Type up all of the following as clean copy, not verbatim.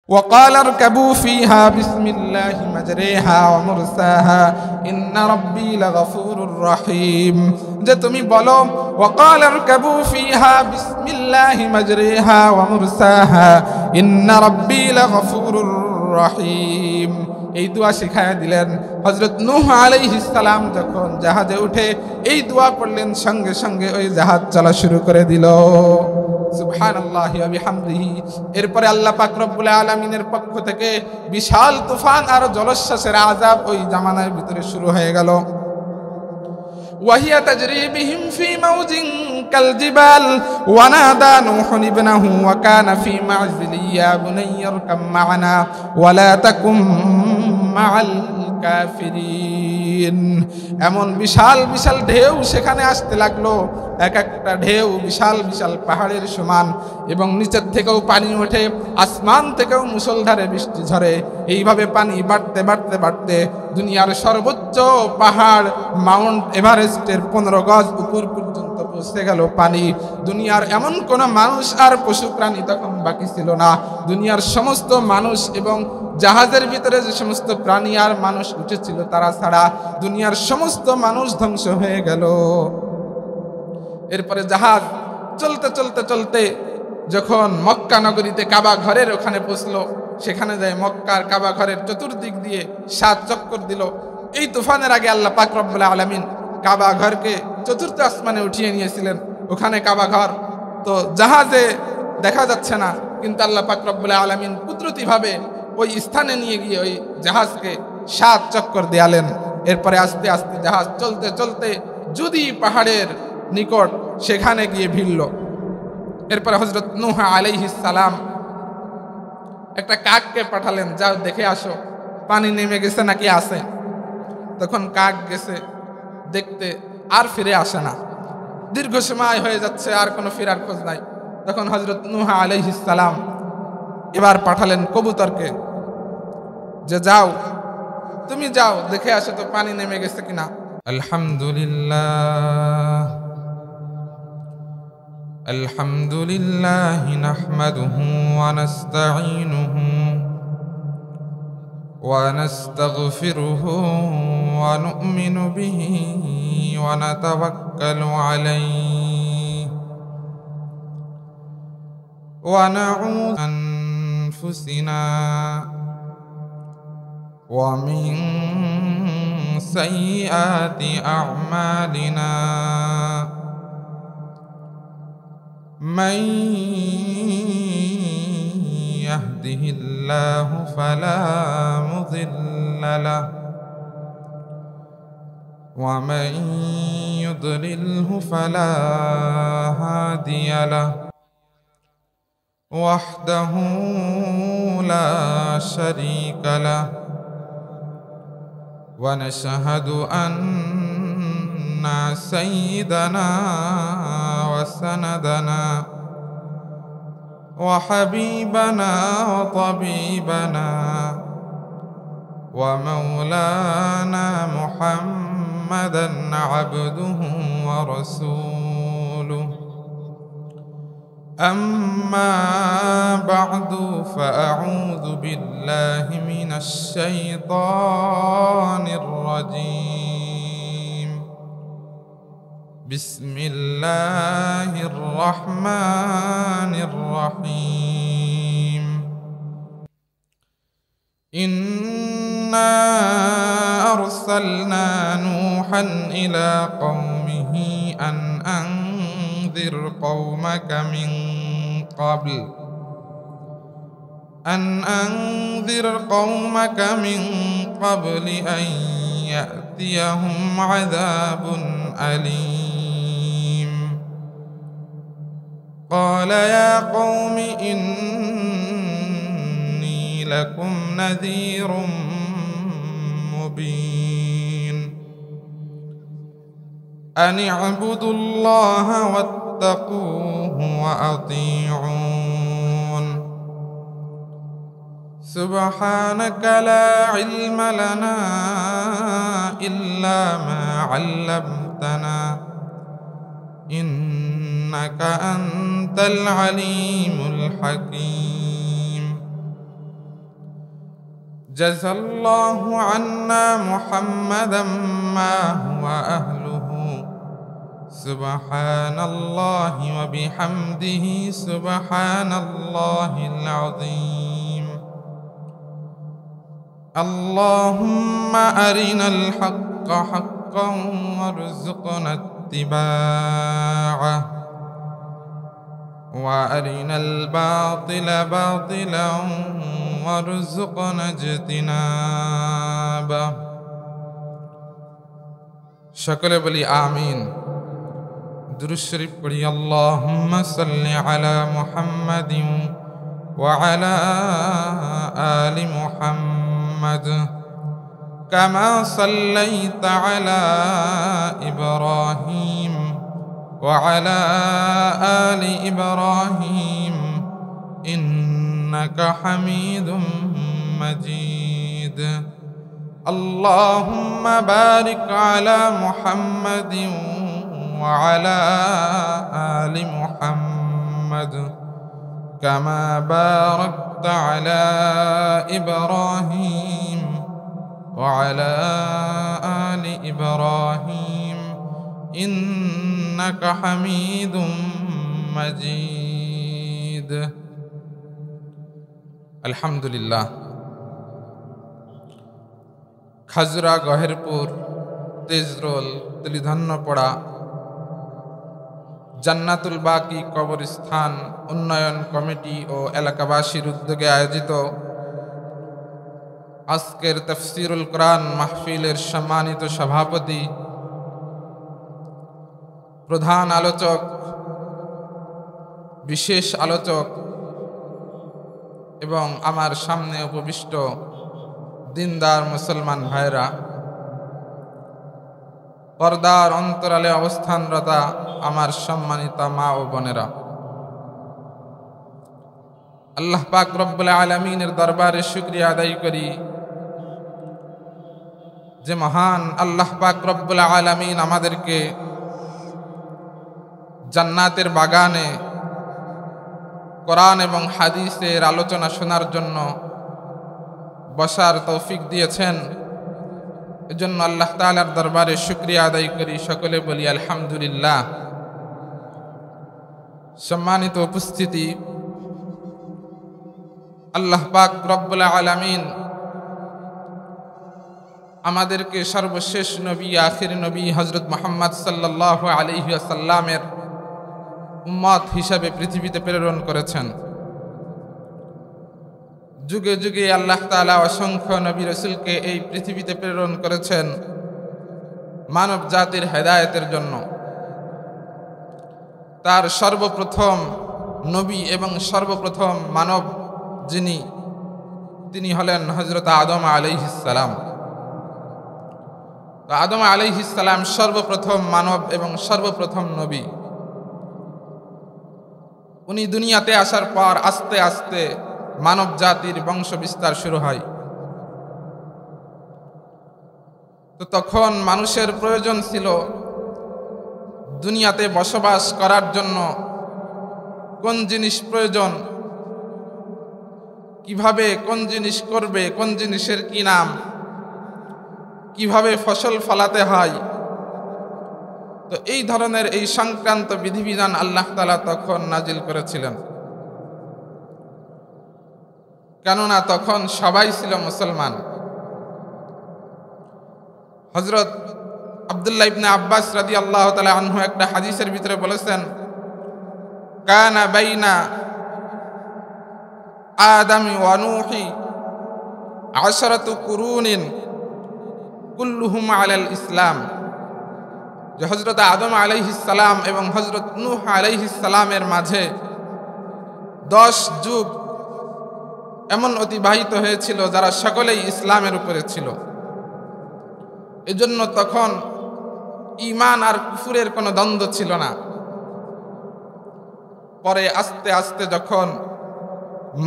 وقال اركبوا فيها بسم الله مجريها ومرساها إن ربي لغفور رحيم যে তুমি বলো وقال اركبوا فيها بسم الله مجريها ومرساها إن ربي لغفور رحيم এই দোয়া শিখায়া দিলেন হযরত নূহ আলাইহিস সালাম যখন জাহাজে উঠে এই দোয়া পড়লেন সঙ্গে সঙ্গে ওই জাহাজ চলা শুরু করে দিল সুবহানাল্লাহি ওয়া বিহামদিহি এরপরে আল্লাহ পাক রব্বুল আলামিনের পক্ষ থেকে বিশাল তুফান আর জলোচ্ছ্বাসের আযাব ওই জামানার ভিতরে শুরু হয়ে গেল وهي تجري بهم في موج كالجبال ونادى نوح ابنه وكان في معزل يا بني اركب معنا ولا تكن مع الكافرين এমন বিশাল বিশাল ঢেউ সেখানে আসতে লাগলো এক একটা ঢেউ বিশাল বিশাল পাহাড়ের সমান এবং নিচের থেকেও পানি ওঠে আসমান থেকেও মুষলধারে বৃষ্টি ঝরে এইভাবে পানি বাড়তে বাড়তে বাড়তে দুনিয়ার সর্বোচ্চ পাহাড় মাউন্ট এভারেস্টের 15 গজ উপর পর্যন্ত পৌঁছে গেল পানি দুনিয়ার এমন কোন মানুষ আর পশু প্রাণী তখন বাকি ছিল না দুনিয়ার সমস্ত মানুষ এবং জাহাজের ভিতরে যে সমস্ত প্রাণী আর মানুষ উঠেছিল তারা ছাড়া দুনিয়ার সমস্ত মানুষ ধ্বংস হয়ে গেল এরপরে জাহাজ চলতে চলতে চলতে যখন মক্কা নগরীতে কাবা ঘরের ওখানে পৌঁছলো সেখানে যায় মক্কার কাবা ঘরের চতুর্দিক দিয়ে 7 চক্কর দিল এই তুফানের আগে আল্লাহ পাক রব্বুল আলামিন কাবা ঘরকে চতুর্থ আসমানে উঠিয়ে নিয়েছিলেন ওখানে কাবা ঘর তো জাহাজে দেখা যাচ্ছে না কিন্তু আল্লাহ পাক রব্বুল আলামিন কুদরতিভাবে ওই স্থানে নিয়ে গিয়ে ওই জাহাজকে 7 চক্কর দেয়ালেন এরপরে আস্তে আস্তে জাহাজ চলতে চলতে যদি পাহাড়ের নিকট সেখানে গিয়ে ভিড়ল এরপরে হযরত নূহ আলাইহিস সালাম একটা কাককে পাঠালেন যাও দেখে আসো পানি নেমে গেছে নাকি আছে তখন কাক গেছে দেখতে আর ফিরে আসে না দীর্ঘ সময় হয়ে যাচ্ছে আর কোনো ফেরার খোঁজ নাই তখন হযরত নূহ আলাইহিস সালাম এবার পাঠালেন কবুতরকে যে যাও তুমি যাও দেখে আসো তো পানি নেমে গেছে কিনা আলহামদুলিল্লাহ নাহমাদুহু ওয়া নাস্তাঈনুহু ওয়া নাস্তাগফিরুহু ওয়া নু'মিনু বিহি ওয়া নাতাওয়াক্কালু আলাইহি ওয়া নাউযু আনফুসিনা ومن سيئات أعمالنا من يهده الله فلا مضل له ومن يضلله فلا هادي له وحده لا شريك له ونشهد أن سيدنا وسندنا وحبيبنا وطبيبنا ومولانا محمدا عبده ورسوله أما بعد فأعوذ بالله من الشيطان الرجيم بسم الله الرحمن الرحيم إنا أرسلنا نوحا إلى قومه أن أنذر قومك من قبل أن يأتيهم عذاب أليم قال يا قوم إني لكم نذير مبين أن اعبدوا الله واتقوه وأطيعون سبحانك لا علم لنا إلا ما علمتنا إنك أنت العليم الحكيم জাযাল্লাহু আন্না মুহাম্মাদাম মা হুয়া আহলুহু সুবহানাল্লাহি ওয়া বিহামদিহি সুবহানাল্লাহিল আযীম। আল্লাহুম্মা আরিনাল হাক্কা হাক্কান ওয়ারযুকনা ইত্তিবা'আহ ওয়া আরিনাল বাতিলা বাতিলান ওয়ারযুকনা ইজতিনাবাহ। সকলে বলি আমিন। দুরূদ শরীফ পড়ি। আল্লাহুম্মা সাল্লি আলা মুহাম্মাদিন ওয়া আলা আলি মুহাম্মাদ কামা সাল্লাইতা আলা ইব্রাহিম ওয়া আলা আলি ইব্রাহিম ইন্নাকা হামিদুম মাজিদ। আল্লাহুম্মা বারিক আলা মুহাম্মাদিন ওয়া আলা আলি মুহাম্মাদ কামা বারাকতা আলা ইব্রাহিম ওয়া আলা আলি ইব্রাহিম ইন্নাকা হামিদুম মাজিদ। আলহামদুলিল্লাহ। খাজুরা, গহেরপুর, তেজরোল, তেলিধান্যপড়া জান্নাতুল বাকি কবরস্থান উন্নয়ন কমিটি ও এলাকাবাসীর উদ্যোগে আয়োজিত আজকের তাফসীরুল কোরআন মাহফিলের সম্মানিত সভাপতি, প্রধান আলোচক, বিশেষ আলোচক এবং আমার সামনে উপবিষ্ট দিনদার মুসলমান ভাইরা, পর্দার অন্তরালে অবস্থানরতা আমার সম্মানিতা মা ও বোনেরা, আল্লাহ পাক রব্বুল আলামিনের দরবারে শুকরিয়া আদায় করি যে মহান আল্লাহ পাক রব্বুল আলামিন আমাদেরকে জান্নাতের বাগানে কোরআন এবং হাদিসের আলোচনা শোনার জন্য বসার তৌফিক দিয়েছেন। এজন্য আল্লাহ তাআলার দরবারে শুকরিয়া আদায় করি। সকলে বলি আলহামদুলিল্লাহ। সম্মানিত উপস্থিতি, আল্লাহ পাক রব্বুল আলামিন আমাদেরকে সর্বশেষ নবী, আখির নবী হযরত মুহাম্মদ সাল্লাল্লাহু আলাইহি ওয়াসাল্লামের উম্মত হিসাবে পৃথিবীতে প্রেরণ করেছেন। যুগে যুগে আল্লাহ তাআলা অসংখ্য নবী রাসূলকে এই পৃথিবীতে প্রেরণ করেছেন মানব জাতির হেদায়েতের জন্য। তার সর্বপ্রথম নবী এবং সর্বপ্রথম মানব যিনি, তিনি হলেন হযরত আদম আলাইহিস সালাম। তো আদম আলাইহিস সালাম সর্বপ্রথম মানব এবং সর্বপ্রথম নবী। উনি দুনিয়াতে আসার পর আস্তে আস্তে মানব জাতির বংশ বিস্তার শুরু হয়। তো তখন মানুষের প্রয়োজন ছিল দুনিয়াতে বসবাস করার জন্য কোন জিনিস প্রয়োজন, কিভাবে কোন জিনিস করবে, কোন জিনিসের কি নাম, কিভাবে ফসল ফলাতে হয়। তো এই ধরনের এই সংক্রান্ত বিধিবিধান আল্লাহ তাআলা তখন নাজিল করেছিলেন। কেননা তখন সবাই ছিল মুসলমান। হযরত আব্দুল্লাহ ইবনে আব্বাস রাদিয়াল্লাহু তাআলা আনহু একটা হাদিসের ভিতরে বলেছেন, কানা বাইনা আদমি ওয়া নূহি 10 কুরুনিন কুল্লুহুম আলাল ইসলাম। যে হযরত আদম আলাইহিস সালাম এবং হযরত নূহ আলাইহিস সালামের মাঝে 10 যুগ এমন অতিবাহিত হয়েছিল যারা সকলেই ইসলামের উপরে ছিল। এজন্য তখন ঈমান আর কুফরের কোনো দ্বন্দ্ব ছিল না। পরে আস্তে আস্তে যখন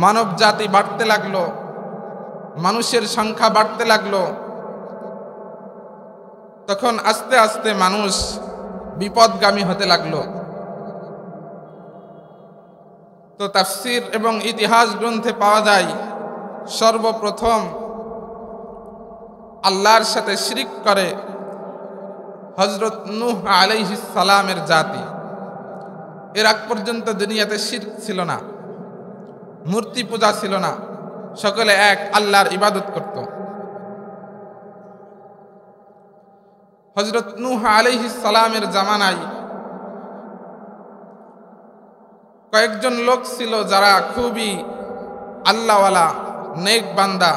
মানব জাতি বাড়তে লাগলো, মানুষের সংখ্যা বাড়তে লাগলো, তখন আস্তে আস্তে মানুষ বিপদগামী হতে লাগলো। তো তাফসীর এবং ইতিহাস গ্রন্থে পাওয়া যায় সর্বপ্রথম আল্লাহর সাথে শিরিক করে হযরত নূহ আলাইহিস সালামের জাতি। এর আগ পর্যন্ত দুনিয়াতে শিরক ছিল না, মূর্তি পূজা ছিল না, সকলে এক আল্লাহর ইবাদত করত। হযরত নূহ আলাইহিস সালামের জামানায় কয়েকজন লোক ছিল যারা খুবই আল্লাহওয়ালা, নেক বান্দা,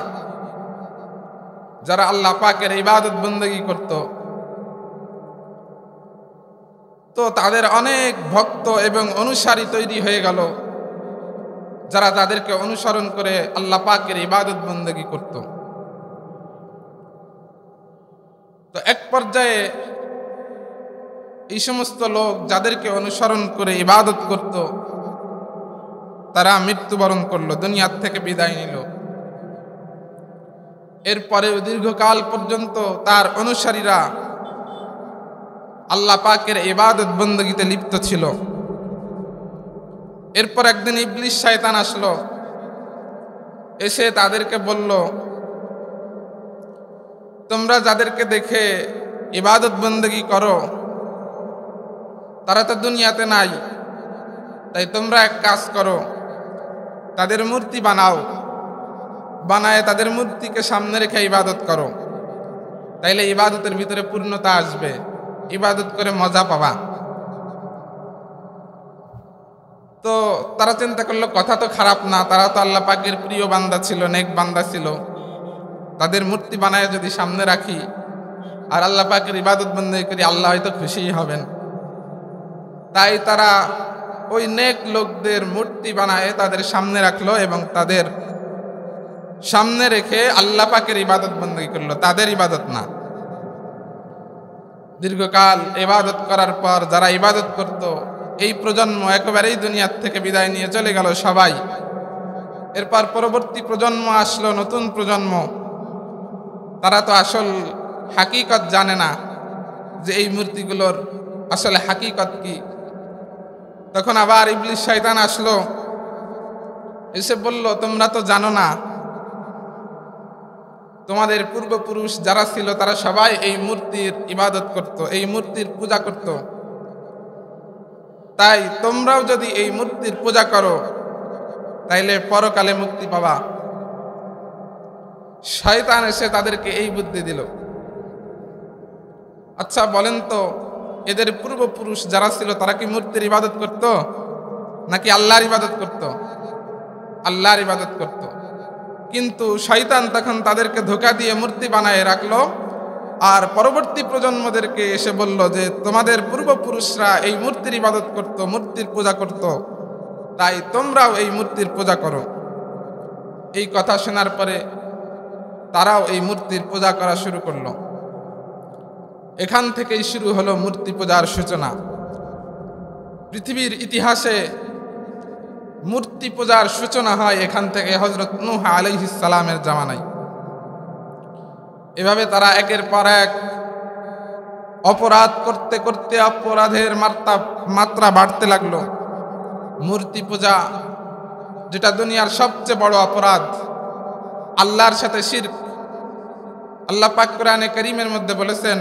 যারা আল্লাহ পাকের ইবাদত বন্দেগী করত। তো তাদের অনেক ভক্ত এবং অনুসারী তৈরি হয়ে গেল, যারা তাদেরকে অনুসরণ করে আল্লাহ পাকের ইবাদত বন্দেগী করত। তো এক পর্যায়ে এই সমস্ত লোক যাদেরকে অনুসরণ করে ইবাদত করত, তারা মৃত্যুবরণ করলো, দুনিয়ার থেকে বিদায় নিল। এরপরেও দীর্ঘকাল পর্যন্ত তার অনুসারীরা আল্লাহ পাকের ইবাদত বন্দেগীতে লিপ্ত ছিল। এরপর একদিন ইবলিস শয়তান আসলো, এসে তাদেরকে বলল, তোমরা যাদেরকে দেখে ইবাদত বন্দেগী করো তারা তো দুনিয়াতে নাই, তাই তোমরা এক কাজ করো, তাদের মূর্তি বানাও, বানায় তাদের মূর্তিকে সামনে রেখে ইবাদত করো, তাইলে ইবাদতের ভিতরে পূর্ণতা আসবে, ইবাদত করে মজা পাবা। তো তারা চিন্তা করলো কথা তো খারাপ না, তারা তো আল্লাহ পাকের প্রিয় বান্দা ছিল, নেক বান্দা ছিল, তাদের মূর্তি বানায় যদি সামনে রাখি আর আল্লাহ পাকের ইবাদত বন্দেগী করি, আল্লাহ হয়তো খুশি হবেন। তাই তারা ওই নেক লোকদের মূর্তি বানায় তাদের সামনে রাখলো এবং তাদের সামনে রেখে আল্লাহ পাকের ইবাদত বন্দেগী করলো, তাদের ইবাদত না। দীর্ঘকাল ইবাদত করার পর যারা ইবাদত করত, এই প্রজন্ম একেবারেই দুনিয়ার থেকে বিদায় নিয়ে চলে গেল সবাই। এরপর পরবর্তী প্রজন্ম আসলো, নতুন প্রজন্ম, তারা তো আসল হাকিকত জানে না যে এই মূর্তিগুলোর আসলে হাকিকত কি। তখন আবার ইবলিস শয়তান আসলো, এসে বলল, তোমরা তো জানো না, তোমাদের পূর্বপুরুষ যারা ছিল তারা সবাই এই মূর্তির ইবাদত করত, এই মূর্তির পূজা করত, তাই তোমরাও যদি এই মূর্তির পূজা করো তাইলে পরকালে মুক্তি পাবা। শয়তান এসে তাদেরকে এই বুদ্ধি দিল। আচ্ছা বলেন তো, এদের পূর্বপুরুষ যারা ছিল তারা কি মূর্তির ইবাদত করত নাকি আল্লাহর ইবাদত করত? আল্লাহর ইবাদত করত। কিন্তু শয়তান তখন তাদেরকে ধোঁকা দিয়ে মূর্তি বানায় রাখলো, আর পরবর্তী প্রজন্মদেরকে এসে বলল যে তোমাদের পূর্বপুরুষরা এই মূর্তির ইবাদত করত, মূর্তির পূজা করত, তাই তোমরাও এই মূর্তির পূজা করো। এই কথা শোনার পরে তারাও এই মূর্তির পূজা করা শুরু করলো। এখান থেকেই শুরু হলো মূর্তি পূজার সূচনা। পৃথিবীর ইতিহাসে মূর্তি পূজার সূচনা হয় এখান থেকে, হযরত নূহ আলাইহিস সালামের জামানায়। এভাবে তারা একের পর এক অপরাধ করতে করতে অপরাধের মাত্রা বাড়তে লাগলো। মূর্তি পূজা, যেটা দুনিয়ার সবচেয়ে বড় অপরাধ, আল্লাহর সাথে শিরক। আল্লাহ পাক কোরআনে কারীমের মধ্যে বলেছেন,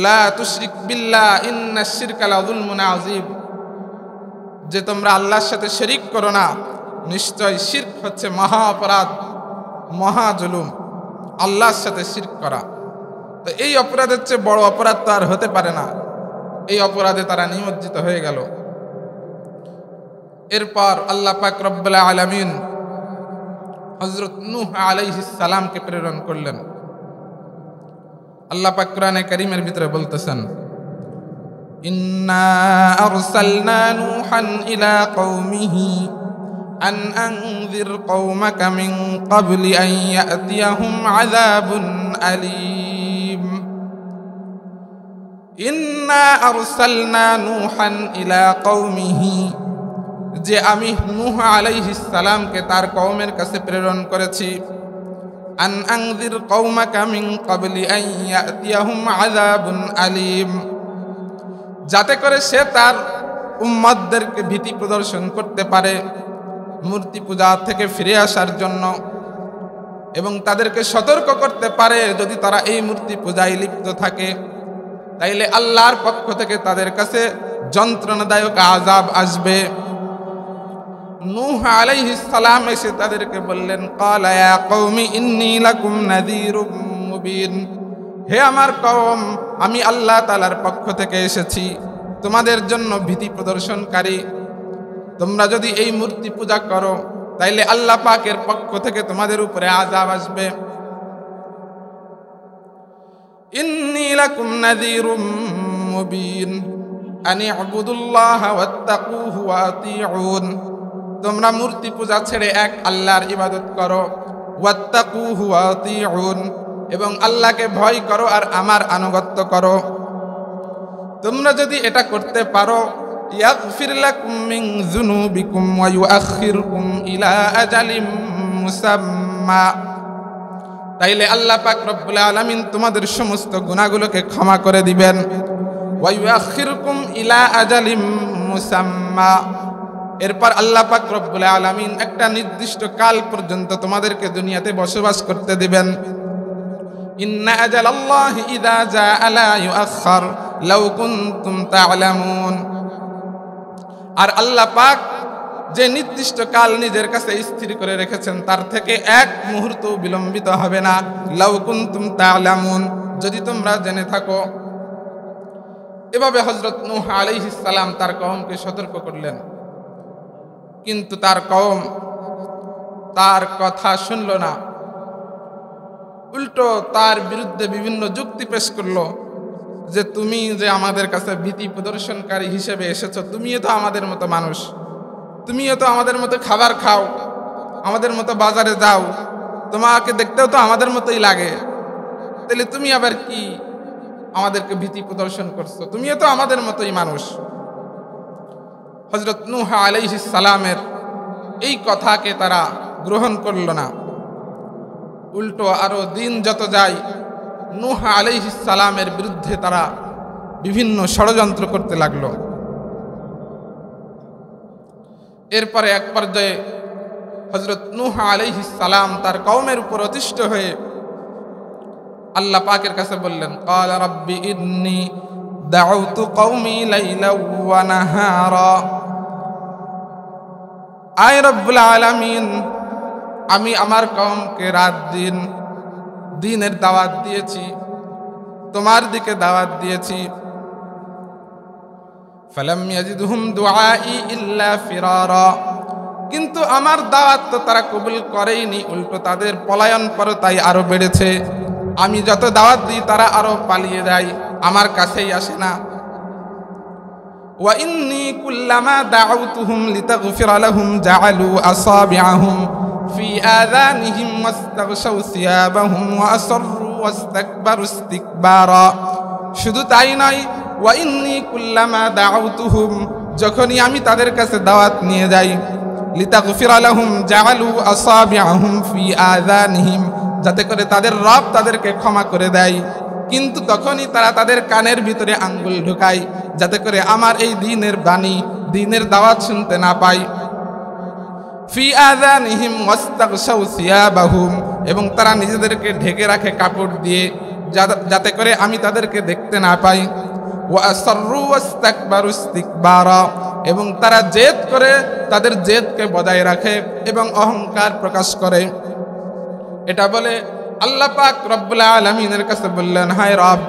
লা তুশরিক বিল্লাহ ইন্নাশ শিরকা লাযুলমুন আযীম, যে তোমরা আল্লাহর সাথে শিরক করো না, নিশ্চয় শিরক হচ্ছে মহা অপরাধ, মহা জুলুম, আল্লাহর সাথে শিরক করা। তো এই অপরাধের চেয়ে বড় অপরাধ তো আর হতে পারে না। এই অপরাধে তারা নিমজ্জিত হয়ে গেল। এরপর আল্লাহ পাক রব্বুল আলামিন হযরত নূহ আলাইহিস সালামকে প্রেরণ করলেন। আল্লাহ পাক কোরআনে কারীমের ভিতরে বলতেছেন, ইন্না আরসালনা নূহান ইলা কওমিহি আন আনযির কওমাকা মিন ক্বাবলি আন ইয়াতিয়াহুম আযাবুন আলীম। ইন্না আরসালনা নূহান ইলা কওমিহি, যে আমি নূহ আলাইহিস সালামকে তার কওমের কাছে প্রেরণ করেছি, আন আনযির কওমাকা মিন ক্বাবলি আন ইয়াতিয়াহুম আযাবুন আলীম, যাতে করে সে তার উম্মতদেরকে ভীতি প্রদর্শন করতে পারে মূর্তি পূজা থেকে ফিরে আসার জন্য, এবং তাদেরকে সতর্ক করতে পারে যদি তারা এই মূর্তি পূজায় লিপ্ত থাকে, তাইলে আল্লাহর পক্ষ থেকে তাদের কাছে যন্ত্রণাদায়ক আযাব আসবে। নূহ আলাইহিস সালাম এসে তাদেরকে বললেন, ক্বালা ইয়া কওমি ইন্নী লাকুম নাযীরুম মুবিন, হে আমার কওম, আমি আল্লাহ তাআলার পক্ষ থেকে এসেছি তোমাদের জন্য ভীতি প্রদর্শনকারী। তোমরা যদি এই মূর্তি পূজা করো তাইলে আল্লাহ পাকের পক্ষ থেকে তোমাদের উপরে আযাব আসবে। ইন্নী লাকুম নাযীরুম মুবিন আন ইবুদুল্লাহা ওয়াত্তাকুহু ওয়া আতিউন, তোমরা মূর্তি পূজা ছেড়ে এক আল্লাহর ইবাদত করো। ওয়াত্তাকুহু ওয়া আতিউন, এবং আল্লাহকে ভয় করো আর আমার আনুগত্য করো। তোমরা যদি এটা করতে পারো, ইয়াগফির লাকুম মিন যুনুবিকুম ওয়া ইউআখিরুকুম ইলা আজালিম মুসাম্মা, তাইলে আল্লাহ পাক রব্বুল আলামিন তোমাদের সমস্ত গুনাহগুলোকে ক্ষমা করে দিবেন। ওয়া ইউআখিরুকুম ইলা আজালিম মুসাম্মা, এরপর আল্লাহ পাক রব্বুল আলামিন একটা নির্দিষ্ট কাল পর্যন্ত তোমাদেরকে দুনিয়াতে বসবাস করতে দিবেন। ইন্না আজালাল্লাহি ইযা জাআ লা ইউআখার লাউ কুনতুম তা'লামুন, আর আল্লাহ পাক যে নির্দিষ্ট কাল নিজের কাছে স্থির করে রেখেছেন তার থেকে এক মুহূর্ত বিলম্বিত হবে না। লাউ কুনতুম তা'লামুন, যদি তোমরা জেনে থাকো। এভাবে হযরত নূহ আলাইহিস সালাম তার কওমকে সতর্ক করলেন, কিন্তু তার কওম তার কথা শুনল না, উল্টো তার বিরুদ্ধে বিভিন্ন যুক্তি পেশ করলো যে তুমি যে আমাদের কাছে ভীতি প্রদর্শনকারী হিসেবে এসেছো, তুমিও তো আমাদের মতো মানুষ, তুমিও তো আমাদের মতো খাবার খাও, আমাদের মতো বাজারে যাও, তোমাকে দেখতেও তো আমাদের মতোই লাগে, তাহলে তুমি আবার কি আমাদেরকে ভীতি প্রদর্শন করছো? তুমিও তো আমাদের মতোই মানুষ। হযরত নূহ আলাইহিস সালামের এই কথাকে তারা গ্রহণ করল না, উল্টো আরো দিন যত যায় নূহ আলাইহিস সালামের বিরুদ্ধে তারা বিভিন্ন ষড়যন্ত্র করতে লাগলো। এরপরে এক পর্যায়ে হযরত নূহ আলাইহিস সালাম তার কওমের উপর অতিষ্ঠ হয়ে আল্লাহ পাকের কাছে বললেন, ক্বালা রাব্বি ইন্নী দাউতু কওমি লাইলা ওয়া নাহারা, আয় রব্বুল আলামিন, আমি আমার কওমকে রাত দিন দ্বীনের দাওয়াত দিয়েছি, তোমার দিকে দাওয়াত দিয়েছি। ফালাম ইয়াজিদহুম দুআই ইল্লা ফিরারা, কিন্তু আমার দাওয়াত তো তারা কবুল করেইনি, উল্টো তাদের পলায়ন পরতাই আরো বেড়েছে। আমি যত দাওয়াত দিই তারা আরো পালিয়ে যায়, আমার কাছেই আসে না। ওয়া ইন্নী কুল্লামা দাউতুহুম লিতাগফিরা লাহুম জাআলু আসাবিআহুম ফি আযানিহিম ওয়াস্তাগশাউ সিয়াবাহুম ওয়া আসররু ওয়াস্তাকবারু ইস্তিকবারা, শুধু তাই নয়, ওয়া ইন্নী কুল্লামা দাউতুহুম, যখনই আমি তাদের কাছে দাওয়াত নিয়ে যাই, লিতাগফিরা লাহুম জাআলু আসাবিআহুম ফি আযানিহিম, যাতে করে তাদের রব তাদেরকে ক্ষমা করে দেয়, কিন্তু তখনই তারা তাদের কানের ভিতরে আঙ্গুল ঢুকায় যাতে করে আমার এই দ্বীনের বাণী, দ্বীনের দাওয়াত শুনতে না পায়। ফি আযানিহিম ওয়াস্তাগশাউ সিয়াবাহুম, এবং তারা নিজেদেরকে ঢেকে রাখে কাপড় দিয়ে যাতে করে আমি তাদেরকে দেখতে না পাই। ওয়া আসররু ওয়াস্তাকবারু ইস্তিকবারা, এবং তারা জেদ করে তাদের জেদকে বজায় রাখে এবং অহংকার প্রকাশ করে। এটা বলে আল্লাহ পাক রব্বুল আলামিনের কাছে বললেন, হায় রব,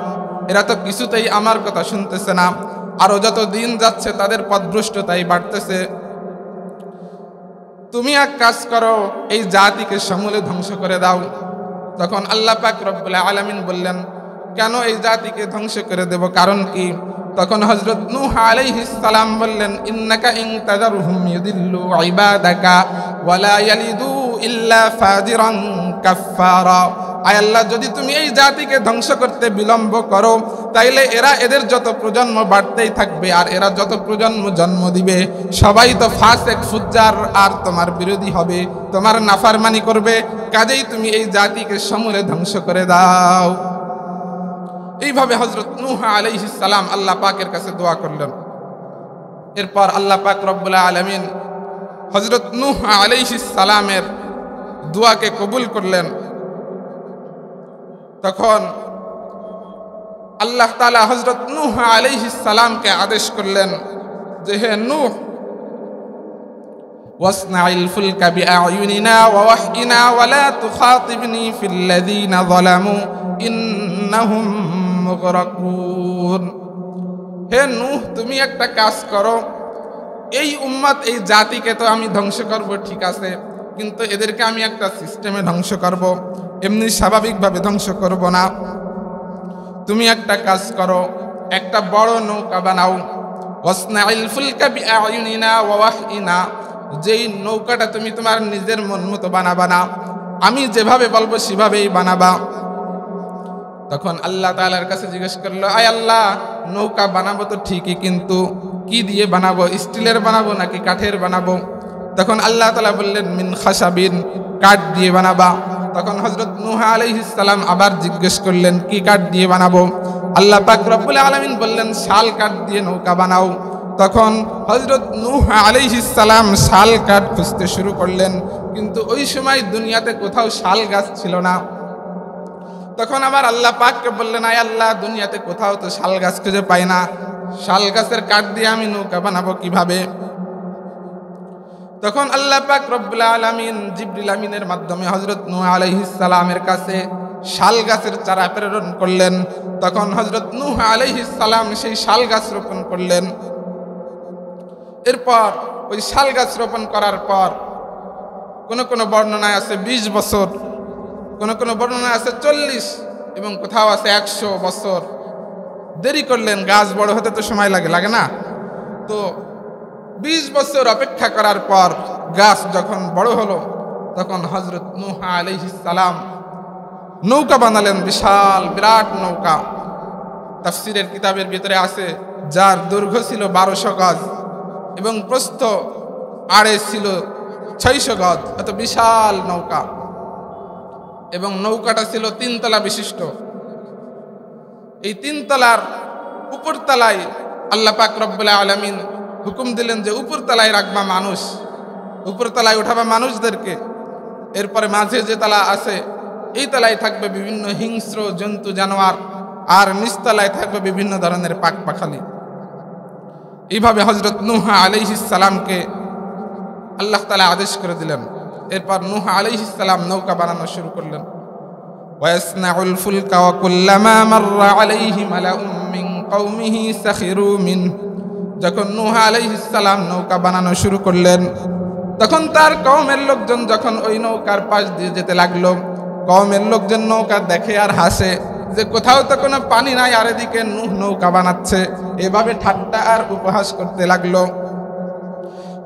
এরা তো কিছুতেই আমার কথা শুনতেছে না, আরো যত দিন যাচ্ছে তাদের পথভ্রষ্টতাই বাড়তেছে। তুমি এক কাজ করো, এই জাতিকে সমূলে ধ্বংস করে দাও। তখন আল্লাহ পাক রব্বুল আলামিন বললেন, কেন এই জাতিকে ধ্বংস করে দেব, কারণ কি? তখন হযরত নূহ আলাইহিস সালাম বললেন, ইন্নাকা ইন তাযারহুম ইউদিল্লু ইবাদাকা ওয়া লা ইয়ালিদু ইল্লা ফাজিরান কাফফারা, আয় আল্লাহ, যদি তুমি এই জাতিকে ধ্বংস করতে বিলম্ব করো তাইলে এদের যত প্রজন্ম বাড়তেই থাকবে, আর এরা যত প্রজন্ম জন্ম দিবে সবাই তো ফাসিক ফুজ্জার আর তোমার বিরোধী হবে, তোমার নাফরমানি করবে, কাজেই তুমি এই জাতিকে সমূলে ধ্বংস করে দাও। এইভাবে হযরত নূহ আলাইহিস সালাম আল্লাহ পাকের কাছে দোয়া করলেন। এরপর আল্লাহ পাক রব্বুল আলামিন হযরত নূহ আলাইহিস সালামের দোয়াকে কবুল করলেন তখন আল্লাহ তাআলা হযরত নূহ আলাইহিস সালামকে আদেশ করলেন যে হে নূহ, ওয়াসনাইল ফুলকা বিআয়ুনিনা ওয়া ওয়াহয়িনা ওয়া লা তুখাতিবনি ফিল্লাযীনা যালামু ইন্নাহুম মুগরাকুন। হে নূহ, তুমি একটা কাজ করো, এই উম্মত এই জাতিকে তো আমি ধ্বংস করব, ঠিক আছে, কিন্তু এদেরকে আমি একটা সিস্টেমে ধ্বংস করব, এমনি স্বাভাবিকভাবে ধ্বংস করব না। তুমি একটা কাজ করো, একটা বড় নৌকা বানাও। ওয়াসনাইল ফুলকা বিআয়ুনিনা ওয়া ওয়াহয়িনা, যেই নৌকাটা তুমি তোমার নিজের মন মতো বানাবা না, আমি যেভাবে বলবো সেভাবেই বানাবা। তখন আল্লাহ তাআলার কাছে জিজ্ঞেস করলো, আয় আল্লাহ, নৌকা বানাবো তো ঠিকই, কিন্তু কি দিয়ে বানাবো? স্টিলের বানাবো নাকি কাঠের বানাবো? তখন আল্লাহ তাআলা বললেন মিন খাশাবিন, কাঠ দিয়ে বানাবা। তখন হযরত নূহ আলাইহিস সালাম আবার জিজ্ঞেস করলেন কি কাঠ দিয়ে বানাবো? আল্লাহ পাক রব্বুল আলামিন বললেন শাল কাঠ দিয়ে নৌকা বানাও। তখন হযরত নূহ আলাইহিস সালাম শাল কাঠ খুঁজতে শুরু করলেন, কিন্তু ওই সময় দুনিয়াতে কোথাও শাল গাছ ছিল না। তখন আবার আল্লাহ পাককে বললেন, আয় আল্লাহ, দুনিয়াতে কোথাও তো শাল গাছ খুঁজে পাই না, শাল গাছের কাঠ দিয়ে আমি নৌকা বানাবো কিভাবে? তখন আল্লাহ পাক রব্বুল আলামিন জিবরিল আমিনের মাধ্যমে হযরত নূহ আলাইহিস সালামের কাছে শাল গাছের চারা প্রেরণ করলেন। তখন হযরত নূহ আলাইহিস সালাম সেই শাল গাছ রোপণ করলেন। এরপর ওই শাল গাছ রোপণ করার পর কোন কোন বর্ণনায় আছে 20 বছর, কোন কোন বর্ণনায় আছে 40, এবং কোথাও আছে 100 বছর দেরি করলেন। গাছ বড় হতে তো সময় লাগে না? তো 20 বছর অপেক্ষা করার পর গাছ যখন বড় হলো, তখন হযরত নূহ আলাইহিস সালাম নৌকা বানালেন, বিশাল বিরাট নৌকা। তাফসীরের কিতাবের ভিতরে আছে যার দৈর্ঘ্য ছিল 1200 গজ এবং প্রস্থ আড়ে ছিল 600 গজ। এত বিশাল নৌকা, এবং নৌকাটা ছিল 3 তলা বিশিষ্ট। এই 3 তলার উপর তলায় আল্লাহ পাক রব্বুল আলামিন হুকুম দিলেন যে উপর তলায় রাখবা মানুষ, উপর তলায় উঠাবা মানুষদেরকে। এরপরে মাঝে যে তলা আছে এই তলায় থাকবে বিভিন্ন হিংস্র জন্তু জানোয়ার, আর নিচতলায় থাকবে বিভিন্ন ধরনের পাক পাখালি। এইভাবে হযরত নূহ আলাইহিস সালামকে আল্লাহ তাআলা আদেশ করে দিলেন। এরপর নূহ আলাইহিস সালাম নৌকা বানানো শুরু করলেন। ওয়াসনাউল ফুলকা ওয়া কুল্লামা মাররা আলাইহি মালাউম মিন কওমিহি সাখিরু মিন। যখন নূহ আলাইহিস সালাম নৌকা বানানো শুরু করলেন, তখন তার কওমের লোকজন যখন ওই নৌকার পাশ দিয়ে যেতে লাগলো, কওমের লোকজন নৌকা দেখে আর হাসে যে কোথাও তো কোনো পানি নাই, আর এদিকে নূহ নৌকা বানাচ্ছে। এভাবে ঠাট্টা আর উপহাস করতে লাগলো।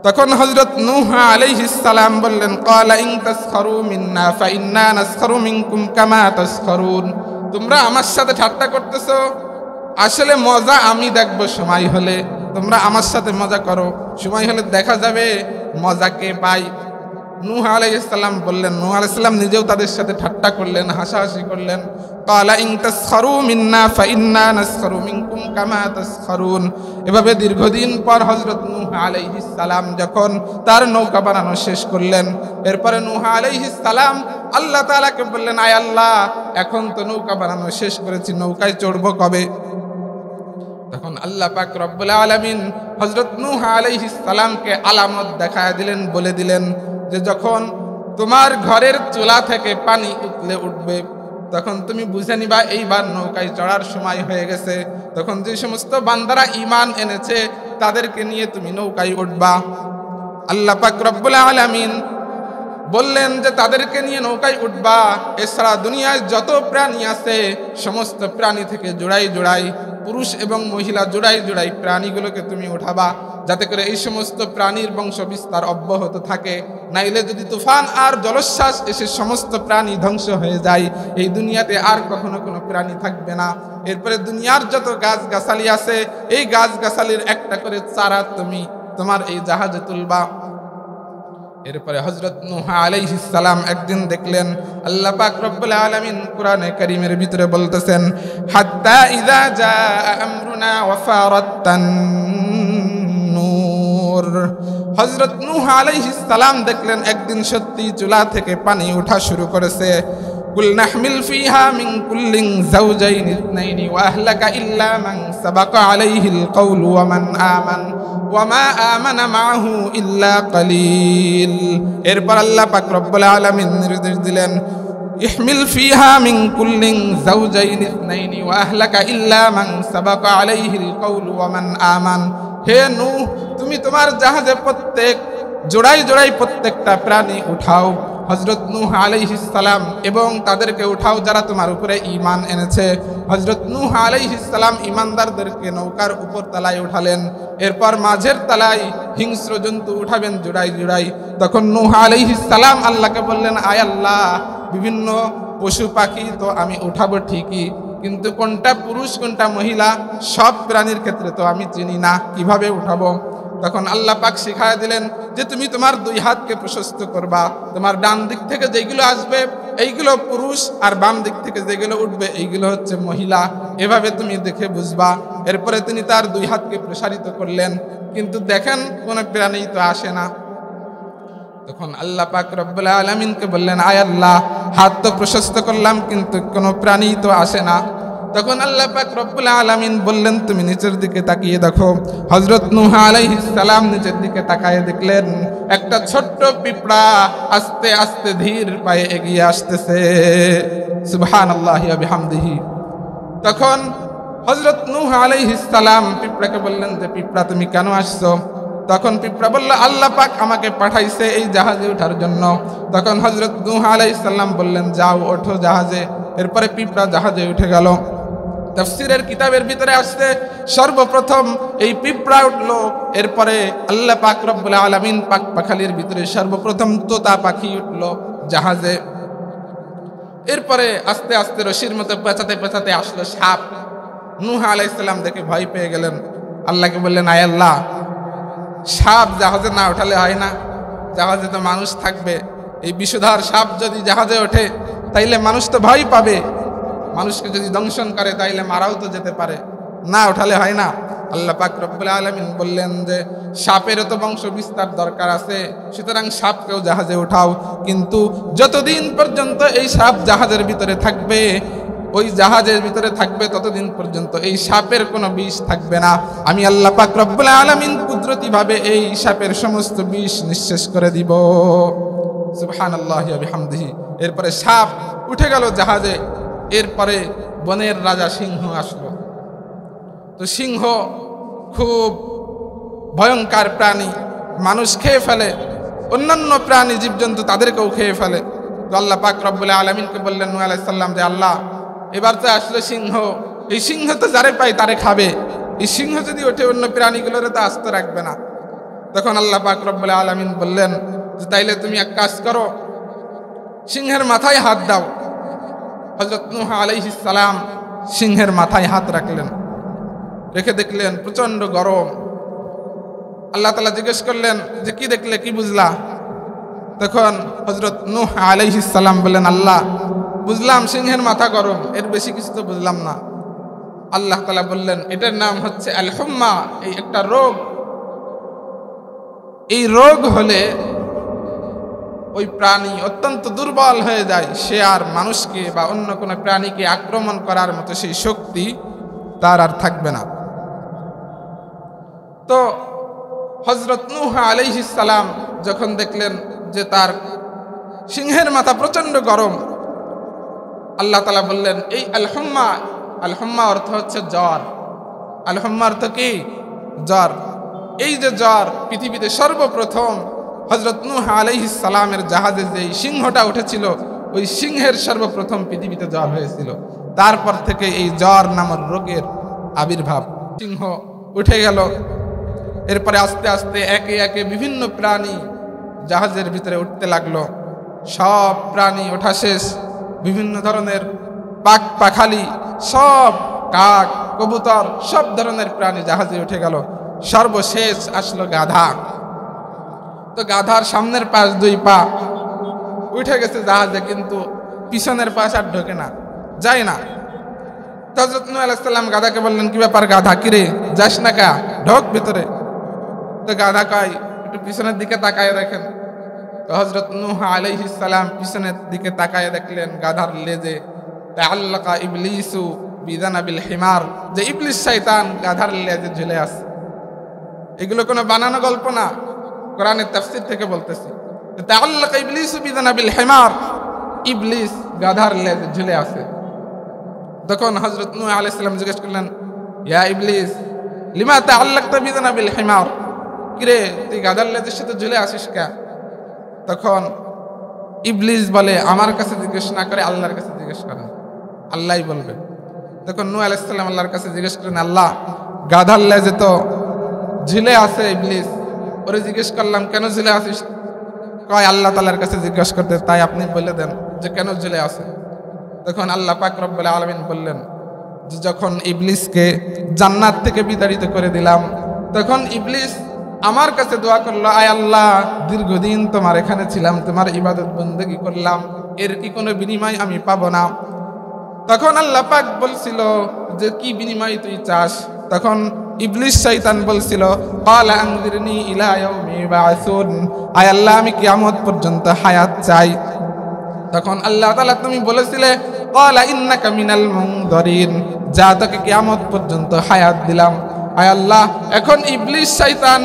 তখন হযরত নূহ আলাইহিস সালাম বললেন, ক্বালা ইন তাসখারু মিন্না ফাইন্না নাসখারু মিনকুম কামা তাসখারুন। তোমরা আমার সাথে ঠাট্টা করতেছো, আসলে মজা আমি দেখব সময় হলে। তোমরা আমার সাথে মজা করো, সময় হলে দেখা যাবে মজা কে পাই। নূহ আলাইহিস সালাম বললেন, নূহ আলাইহিস সালাম নিজেও তাদের সাথে ঠাট্টা করলেন, হাসাহাসি করলেন। ক্বালা ইন তাসখারু মিন্না ফাইন্না নাসখারু মিনকুম কামা তাসখারুন। এভাবে দীর্ঘদিন পর হযরত নূহ আলাইহিস সালাম যখন তার নৌকা বানানো শেষ করলেন, এরপরে নূহ আলাইহিস সালাম আল্লাহ তাআলাকে বললেন, আয় আল্লাহ, এখন তো নৌকা বানানো শেষ করেছি, নৌকায় চড়বো কবে? তখন আল্লাহ পাক রব্বুল আলামিন হযরত নূহ আলাইহিস সালামকে আলামত দেখায় দিলেন, বলে দিলেন যে যখন তোমার ঘরের চুলা থেকে পানি উতলে উঠবে, তখন তুমি বুঝে নিবা এইবার নৌকায় চড়ার সময় হয়ে গেছে। তখন যে সমস্ত বান্দারা ঈমান এনেছে তাদেরকে নিয়ে তুমি নৌকায় উঠবা। আল্লাহ পাক রব্বুল আলামিন বললেন যে তাদেরকে নিয়ে নৌকায় উঠবা। এছাড়া দুনিয়ায় যত প্রাণী আছে সমস্ত প্রাণী থেকে জোড়াই জোড়াই, পুরুষ এবং মহিলা জোড়াই জোড়াই প্রাণীগুলোকে তুমি উঠাবা, যাতে করে এই সমস্ত প্রাণীর বংশ বিস্তার অব্যাহত থাকে। নাইলে যদি তুফান আর জলোচ্ছ্বাস এসে সমস্ত প্রাণী ধ্বংস হয়ে যায়, এই দুনিয়াতে আর কখনো কোনো প্রাণী থাকবে না। এরপরে দুনিয়ার যত গাছগাছালি আছে এই গাছগাছালির একটা করে চারা তুমি তোমার এই জাহাজে তুলবা। এরপরে হযরত নূহ আলাইহিস সালাম একদিন দেখলেন আল্লাহ পাক রব্বুল আলামিন কোরআনে কারীমের ভিতরে বলতেছেন, হাত্তা ইযা জাআ আমরুনা ওয়া ফারাতান নূর। হযরত নূহ আলাইহিস সালাম দেখলেন একদিন সত্যি চুলা থেকে পানি ওঠা শুরু করেছে। কুল নাহমিল ফিহা মিন কুল্লিন যাওজাইনি ইসনাইনি ওয়া আহলাকা ইল্লা মান সাবাকা আলাইহিল কওলু ওয়া মান ওয়ামা আমানা মাহু ইল্লা কালিল। এরপর আল্লাহ পাক রব্বুল আলামিন নির্দেশ দিলেন, ইহমিল ফিহা মিন কুল্লিন যাওজাইনি ইসনাইনি ওয়া আহলাকা ইল্লা মান সাবাকা আলাইহিল কওলু ওয়া মান আমান। হে নূহ, তুমি তোমার জাহাজে প্রত্যেক জোড়াই জোড়াই প্রত্যেকটা প্রাণী উঠাও, হযরত নূহ আলাইহিস সালাম, এবং তাদেরকে উঠাও যারা তোমার উপরে ঈমান এনেছে। হযরত নূহ আলাইহিস সালাম ঈমানদারদেরকে নৌকার উপর তলায় উঠালেন। এরপর মাঝের তলায় হিংস্র জন্তু উঠাবেন জোড়াই জোড়াই। তখন নূহ আলাইহিস সালাম আল্লাহকে বললেন, আয় আল্লাহ, বিভিন্ন পশু পাখি তো আমি উঠাবো ঠিকই, কিন্তু কোনটা পুরুষ কোনটা মহিলা সব প্রাণীর ক্ষেত্রে তো আমি চিনি না, কিভাবে উঠাবো? তখন আল্লাহ পাক শিখায় দিলেন যে তুমি তোমার দুই হাতকে প্রশস্ত করবা, তোমার ডান দিক থেকে যেগুলো আসবে এইগুলো পুরুষ, আর বাম দিক থেকে যেগুলো উঠবে এইগুলো হচ্ছে মহিলা, এভাবে তুমি দেখে বুঝবা। এরপরে তিনি তার দুই হাতকে প্রসারিত করলেন, কিন্তু দেখেন কোন প্রাণী তো আসে না। তখন আল্লাহ পাক রব্বুল আলামিনকে বললেন, আয় আল্লাহ, হাত তো প্রশস্ত করলাম কিন্তু কোনো প্রাণী তো আসে না। তখন আল্লাহ পাক রব্বুল আলামিন বললেন, তুমি নিচের দিকে তাকিয়ে দেখো। হযরত নূহ আলাইহিস সালাম নিচের দিকে তাকায় দেখলেন একটা ছোট্ট পিঁপড়া আস্তে আস্তে ধীর পায়ে এগিয়ে আসতেছে। সুবহানাল্লাহি ওয়া বিহামদিহি। তখন হযরত নূহ আলাইহিস সালাম পিঁপড়াকে বললেন যে, পিঁপড়া তুমি কেন আসছো? তখন পিঁপড়া বলল, আল্লাহ পাক আমাকে পাঠাইছে এই জাহাজে ওঠার জন্য। তখন হযরত নূহ আলাইহিস সালাম বললেন, যাও ওঠো জাহাজে। এরপরে পিঁপড়া জাহাজে উঠে গেল। তাফসীরের কিতাবের ভিতরে আসছে সর্বপ্রথম এই পিঁপড়া উঠলো, এরপরে আল্লাহ পাক রব্বুল আলামিন পাক পাখালির ভিতরে সর্বপ্রথম তোতা পাখি উঠলো জাহাজে। এরপরে আস্তে আস্তে রশির মতো পেঁচাতে পেঁচাতে আসলো সাপ। নূহ আলাইহিস সালাম দেখে ভয় পেয়ে গেলেন, আল্লাহকে বললেন, আয় আল্লাহ, সাপ জাহাজে না ওঠালে হয় না? জাহাজে তো মানুষ থাকবে, এই বিষধর সাপ যদি জাহাজে ওঠে তাইলে মানুষ তো ভয় পাবে, মানুষকে যদি দংশন করে তাইলে মারাও তো যেতে পারে, না ওঠালে হয় না? আল্লাহ পাক রব্বুল আলামিন বললেন যে, সাপেরও তো বংশ বিস্তার দরকার আছে, সুতরাং সাপকেও জাহাজে উঠাও, কিন্তু যতদিন পর্যন্ত এই সাপ জাহাজের ভিতরে থাকবে, ওই জাহাজের ভিতরে থাকবে, ততদিন পর্যন্ত এই সাপের কোনো বিষ থাকবে না। আমি আল্লাহ পাক রব্বুল আলামিন কুদরতি ভাবে এই সাপের সমস্ত বিষ নিঃশেষ করে দিব। সুবহানাল্লাহি ওয়া বিহামদিহি। এরপরে সাপ উঠে গেল জাহাজে। এরপরে বনের রাজা সিংহ আসলো। তো সিংহ খুব ভয়ঙ্কর প্রাণী, মানুষ খেয়ে ফেলে, অন্যান্য প্রাণী জীবজন্তু তাদেরকেও খেয়ে ফেলে। তো আল্লাহ পাক রব্বুল আলামিনকে বললেন নূহ আলাইহিস সালাম যে, আল্লাহ, এবার তো আসলো সিংহ, এই সিংহ তো যারে পায় তারে খাবে, এই সিংহ যদি ওঠে অন্য প্রাণীগুলোরে তো আস্ত রাখবে না। তখন আল্লাহ পাক রব্বুল আলামিন বললেন যে, তাইলে তুমি এক কাজ করো, সিংহের মাথায় হাত দাও। হযরত নূহ আলাইহিস সালাম সিংহের মাথায় হাত রাখলেন, রেখে দেখলেন প্রচন্ড গরম। আল্লাহ তাআলা জিজ্ঞেস করলেন যে, কি দেখলে, কি বুঝলা? তখন হযরত নূহ আলাইহিস সালাম বললেন, আল্লাহ, বুঝলাম সিংহের মাথা গরম, এর বেশি কিছু তো বুঝলাম না। আল্লাহ তাআলা বললেন, এটার নাম হচ্ছে আল হুম্মা, এই একটা রোগ। এই রোগ হলে ওই প্রাণী অত্যন্ত দুর্বল হয়ে যায়, সে আর মানুষকে বা অন্য কোনো প্রাণীকে আক্রমণ করার মতো সেই শক্তি তার আর থাকবে না। তো হযরত নূহ আলাইহিস সালাম যখন দেখলেন যে তার সিংহের মাথা প্রচন্ড গরম, আল্লাহ তাআলা বললেন, এই আল হুম্মা, আল হুম্মা অর্থ হচ্ছে জ্বর। আল হুম্মা অর্থ কি? জ্বর। এই যে জ্বর, পৃথিবীতে সর্বপ্রথম হযরত নূহ আলাইহিস সালামের জাহাজে যে সিংহটা উঠেছিল, ওই সিংহের সর্বপ্রথম পৃথিবীতে জ্বর হয়েছিল। তারপর থেকে এই জ্বর নামক রোগের আবির্ভাব। সিংহ উঠে গেল। এরপরে আস্তে আস্তে একে একে বিভিন্ন প্রাণী জাহাজের ভিতরে উঠতে লাগলো। সব প্রাণী ওঠা শেষ, বিভিন্ন ধরনের পাক পাখালি, সব কাক, কবুতর, সব ধরনের প্রাণী জাহাজে উঠে গেল। সর্বশেষ আসলো গাধা। তো গাধার সামনের পাশ দুই পা উঠে গেছে জাহাজে, কিন্তু পিছনের পাশ আর ঢোকে না, যায় না। হযরত নূহ আলাইহিস সালাম গাধাকে বললেন, কি ব্যাপার গাধা, কিরে যাস না কা, ঢোক ভিতরে। তো গাধা কয়, একটু পিছনের দিকে তাকায় দেখেন। তো হযরত নূহ আলাইহিস সালাম পিছনের দিকে তাকায় দেখলেন গাধার লেজে তাআল্লাকা ইবলিসু বিযানাবিল হিমার, যে ইবলিস শয়তান গাধার লেজে ঝুলে আছে। এগুলো কোনো বানানো গল্প না, কোরআনের তাফসীর থেকে বলতেছি। তাআল্লাকা ইবলিসু বিযানাবিল হিমার, ইবলিস গাধার লেজে ঝুলে আছে। তখন হযরত নূহ আলাইহিস সালাম জিজ্ঞেস করলেন, ইয়া ইবলিস লিমা তাআল্লাকতা বিযানাবিল হিমার, কিরে তুই গাধার লেজের সাথে ঝুলে আসিস কেন? তখন ইবলিস বলে, আমার কাছে জিজ্ঞেস না করে আল্লাহর কাছে জিজ্ঞেস করেন, আল্লাহই বলবে। তখন নূহ আলাইহিস সালাম আল্লাহর কাছে জিজ্ঞেস করেন, আল্লাহ গাধার লেজে তো ঝুলে আছে ইবলিস, ওরে জিজ্ঞেস করলাম কেন ঝুলে আসিস? কয় আল্লাহ তাআলার কাছে জিজ্ঞেস করতে, তাই আপনি বলে দেন যে কেন ঝুলে আছে। তখন আল্লাহ পাক রব্বুল আলামিন বললেন যে যখন ইবলিসকে জান্নাত থেকে বিতাড়িত করে দিলাম, তখন ইবলিস আমার কাছে দোয়া করলো, আয় আল্লাহ দীর্ঘদিন তোমার এখানে ছিলাম, তোমার ইবাদত বন্দেগী করলাম, এর কি কোনো বিনিময় আমি পাবো না? তখন আল্লাহ পাক বলছিল যে কি বিনিময় তুই চাস? তখন ইবলিস শয়তান বলছিল, ক্বালা আনযিরনি ইলা ইয়াউমি ইউবআসুন, আয় আল্লাহ আমি কিয়ামত পর্যন্ত হায়াত চাই। তখন আল্লাহ তাআলা তুমি বলেছিলে ক্বালা ইন্নাকা মিনাল মুনযিরিন, যা তোকে কিয়ামত পর্যন্ত হায়াত দিলাম। আয় আল্লাহ এখন ইবলিস শয়তান,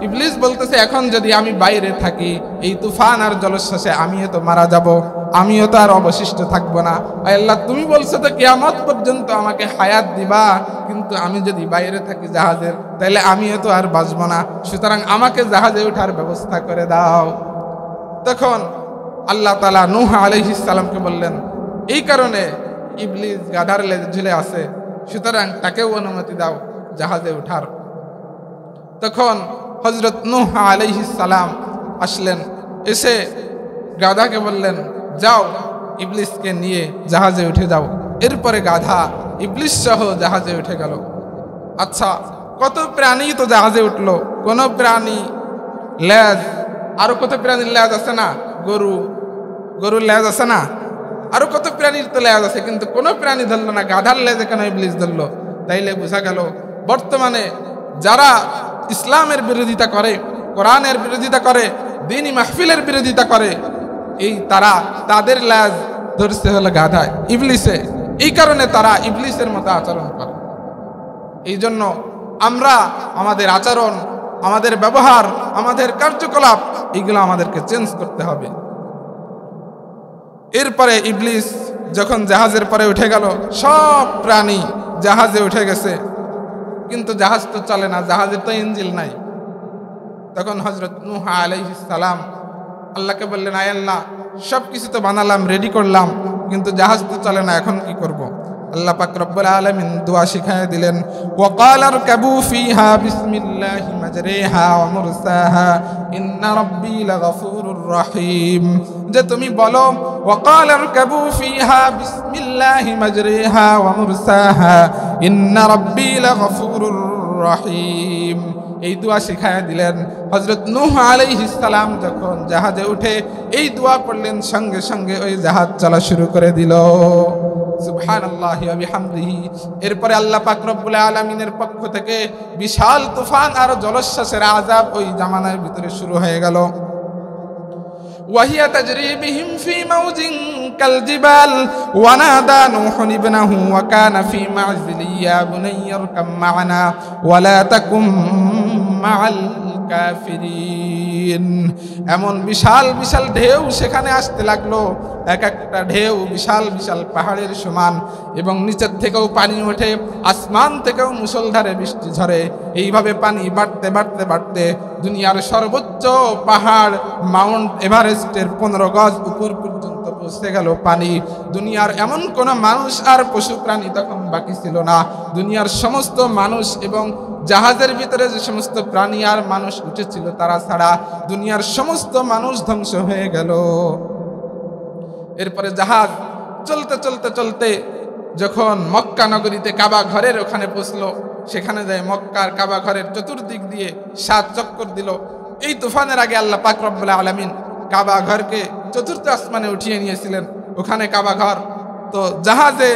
ইবলিস বলতেছে এখন যদি আমি বাইরে থাকি এই তুফান আর জলোচ্ছ্বাসে আমিও তো মারা যাব, আমিও তো আর অবশিষ্ট থাকবো না। আয় আল্লাহ তুমি বলছো তো কিয়ামত পর্যন্ত আমাকে হায়াত দিবা, কিন্তু আমি যদি বাইরে থাকি জাহাজের, তাহলে আমিও তো আর বাঁচবো না, সুতরাং আমাকে জাহাজে ওঠার ব্যবস্থা করে দাও। তখন আল্লাহ তাআলা নূহ আলাইহিস সালামকে বললেন, এই কারণে ইবলিস গাধার লেজে ঝুলে আছে, সুতরাং তাকেও অনুমতি দাও জাহাজে ওঠার। তখন হযরত নূহ আলাইহিস সালাম আসলেন, এসে গাধাকে বললেন, যাও ইবলিসকে নিয়ে জাহাজে উঠে যাও। এরপরে গাধা ইবলিস সহ জাহাজে উঠে গেল। আচ্ছা, কত প্রাণী তো জাহাজে উঠলো, কোন প্রাণী লেজ, আরো কত প্রাণীর লেজ আছে না? গরুর লেজ আছে না? আরো কত প্রাণীর তো লেজ আছে, কিন্তু কোন প্রাণী ধরলো না, গাধার লেজে কেন ইবলিস ধরলো? তাইলে বোঝা গেল বর্তমানে যারা ইসলামের বিরোধিতা করে, কোরআনের বিরোধিতা করে, দ্বীনি মাহফিলের বিরোধিতা করে, এই তারা তাদের লেজ ধরছে হলো গাধায়, ইবলিসে। এই কারণে তারা ইবলিসের মতো আচরণ করে। এই জন্য আমরা আমাদের আচরণ, আমাদের ব্যবহার, আমাদের কার্যকলাপ এগুলো আমাদেরকে চেঞ্জ করতে হবে। এরপরে ইবলিস যখন জাহাজের পরে উঠে গেল, সব প্রাণী জাহাজে উঠে গেছে, কিন্তু জাহাজ তো চলে না, জাহাজের তো ইঞ্জিন নাই। তখন হযরত নূহ আলাইহিস সালাম আল্লাহকে বললেন, আয় আল্লাহ সব কিছু তো বানালাম, রেডি করলাম, কিন্তু জাহাজ তো চলে না, এখন কি করব? আল্লাহ পাক রব্বুল আলামিন দোয়া শিখায় দিলেন, ওয়াকালা রকাবু ফিহা বিসমিল্লাহি মাজরিহা ওয়া মুরসাহা ইন্না রাব্বি লাগফুরুর রহিম, যে তুমি বলো ওয়াকালা রকাবু ফিহা বিসমিল্লাহি মাজরিহা ওয়া মুরসাহা ইন্না রাব্বি লাগফুরুর রহিম। এই দোয়া শিখায় দিলেন। হযরত নূহ আলাইহিস সালাম যখন জাহাজে উঠে এই দোয়া পড়লেন, সঙ্গে সঙ্গে ওই জাহাজ চলা শুরু করে দিল। সুবহানাল্লাহি ওয়া বিহামদিহি। এরপরে আল্লাহ পাক রব্বুল আলামিনের পক্ষ থেকে বিশাল তুফান আর জলোচ্ছ্বাসের আযাব ওই জামানার ভিতরে শুরু হয়ে গেল। ওয়াহিয়া তাজরি বিহিম ফি মাউজিন কাল জিবাল ওয়া নাদা নূহুন ইবনাহু ওয়া কানা ফি মা'জিলি ইয়া বুনাইয়া ইরকাম মা'না ওয়া লা তাকুম মা'আল কাফিরিন। এমন বিশাল বিশাল ঢেউ সেখানে আসতে লাগলো, এক একটা ঢেউ বিশাল বিশাল পাহাড়ের সমান, এবং নিচের থেকেও পানি ওঠে, আসমান থেকেও মুষলধারে বৃষ্টি ঝরে। এইভাবে পানি বাড়তে বাড়তে বাড়তে দুনিয়ার সর্বোচ্চ পাহাড় মাউন্ট এভারেস্টের 15 গজ উপর পর্যন্ত পৌঁছে গেল পানি। দুনিয়ার এমন কোন মানুষ আর পশু প্রাণী তখন বাকি ছিল না। দুনিয়ার সমস্ত মানুষ এবং জাহাজের ভিতরে যে সমস্ত প্রাণী আর মানুষ উঠেছিল তারা ছাড়া দুনিয়ার সমস্ত মানুষ ধ্বংস হয়ে গেল। এরপরে জাহাজ চলতে চলতে চলতে যখন মক্কা নগরীতে কাবা ঘরের ওখানে পৌঁছলো, সেখানে যায় মক্কার কাবা ঘরের চতুর্দিক দিয়ে 7 চক্কর দিল। এই তুফানের আগে আল্লাহ পাক রব্বুল আলামিন কাবা ঘরকে চতুর্থ আসমানে উঠিয়ে নিয়েছিলেন। ওখানে কাবা ঘর তো জাহাজে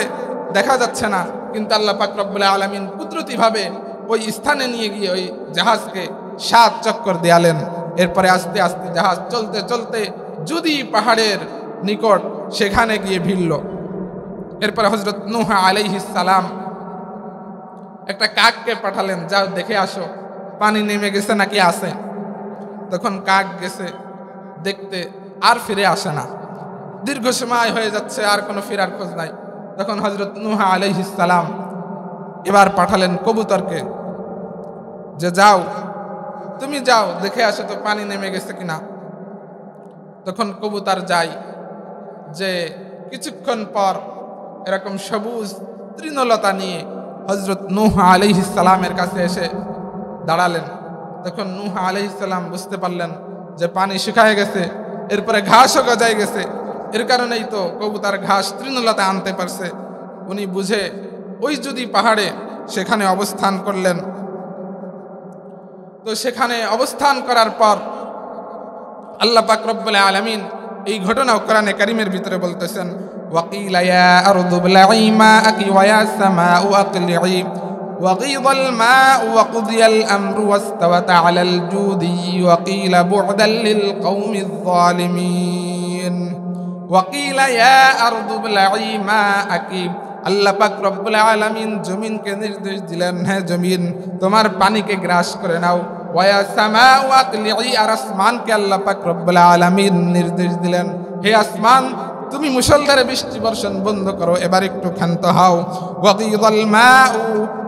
দেখা যাচ্ছে না, কিন্তু আল্লাহ পাক রব্বুল আলামিন কুদরতিভাবে ওই স্থানে নিয়ে গিয়ে ওই জাহাজকে 7 চক্কর দেয়ালেন। এরপরে আস্তে আস্তে জাহাজ চলতে চলতে যদি পাহাড়ের নিকট সেখানে গিয়ে ভিড়ল। এরপরে হযরত নূহ আলাইহিস সালাম একটা কাককে পাঠালেন, যাও দেখে আসো পানি নেমে গেছে নাকি আছে। তখন কাক গেছে দেখতে, আর ফিরে আসে না। দীর্ঘ সময় হয়ে যাচ্ছে, আর কোনো ফেরার খোঁজ নাই। তখন হযরত নূহ আলাইহিস সালাম এবার পাঠালেন কবুতরকে, যে যাও তুমি যাও দেখে আসো তো পানি নেমে গেছে কিনা। তখন কবুতর যায়, যে কিছুক্ষণ পর এরকম সবুজ তৃণলতা নিয়ে হযরত নূহ আলাইহিস সালামের কাছে এসে দাঁড়ালেন। তখন নূহ আলাইহিস সালাম বুঝতে পারলেন যে পানি শুকায় গেছে, এরপরে ঘাসও গজায় গেছে। এর কারণেই তো কবুতর ঘাস তৃণলতা আনতে পারছে। উনি বুঝে ওই যদি পাহাড়ে সেখানে অবস্থান করলেন। তো সেখানে অবস্থান করার পর আল্লাহ পাক রব্বুল আলামিন এই ঘটনা কোরআনে কারীমের ভিতরে বলতেছেন, ওয়াকিলা ইয়া আরদু বলঈ মাআকি ওয়া ইয়া সামাউ আকলিঈ ওয়াগীদাল মাউ ওয়া কুদিয়াল আমরু ওয়াস্তাওয়াত আলাল জুদি ওয়াকিলা বু'দাল লিল কওমিয যালিমিন। ওয়াকিলা ইয়া আরদু বলঈ মাআকি, আল্লাহ পাক রব্বুল আলামিন জমিনকে নির্দেশ দিলেন, হ্যাঁ জমিন তোমার পানিকে গ্রাস করে নাও। ওয়া সামাউ আকলিঈ, আর আসমানকে আল্লাহ পাক রব্বুল আলামিন নির্দেশ দিলেন, হে আসমান তুমি মুষলধারে বৃষ্টি বর্ষণ বন্ধ করো, এবার একটু ক্ষান্ত হও। ওয়াগীদাল মাউ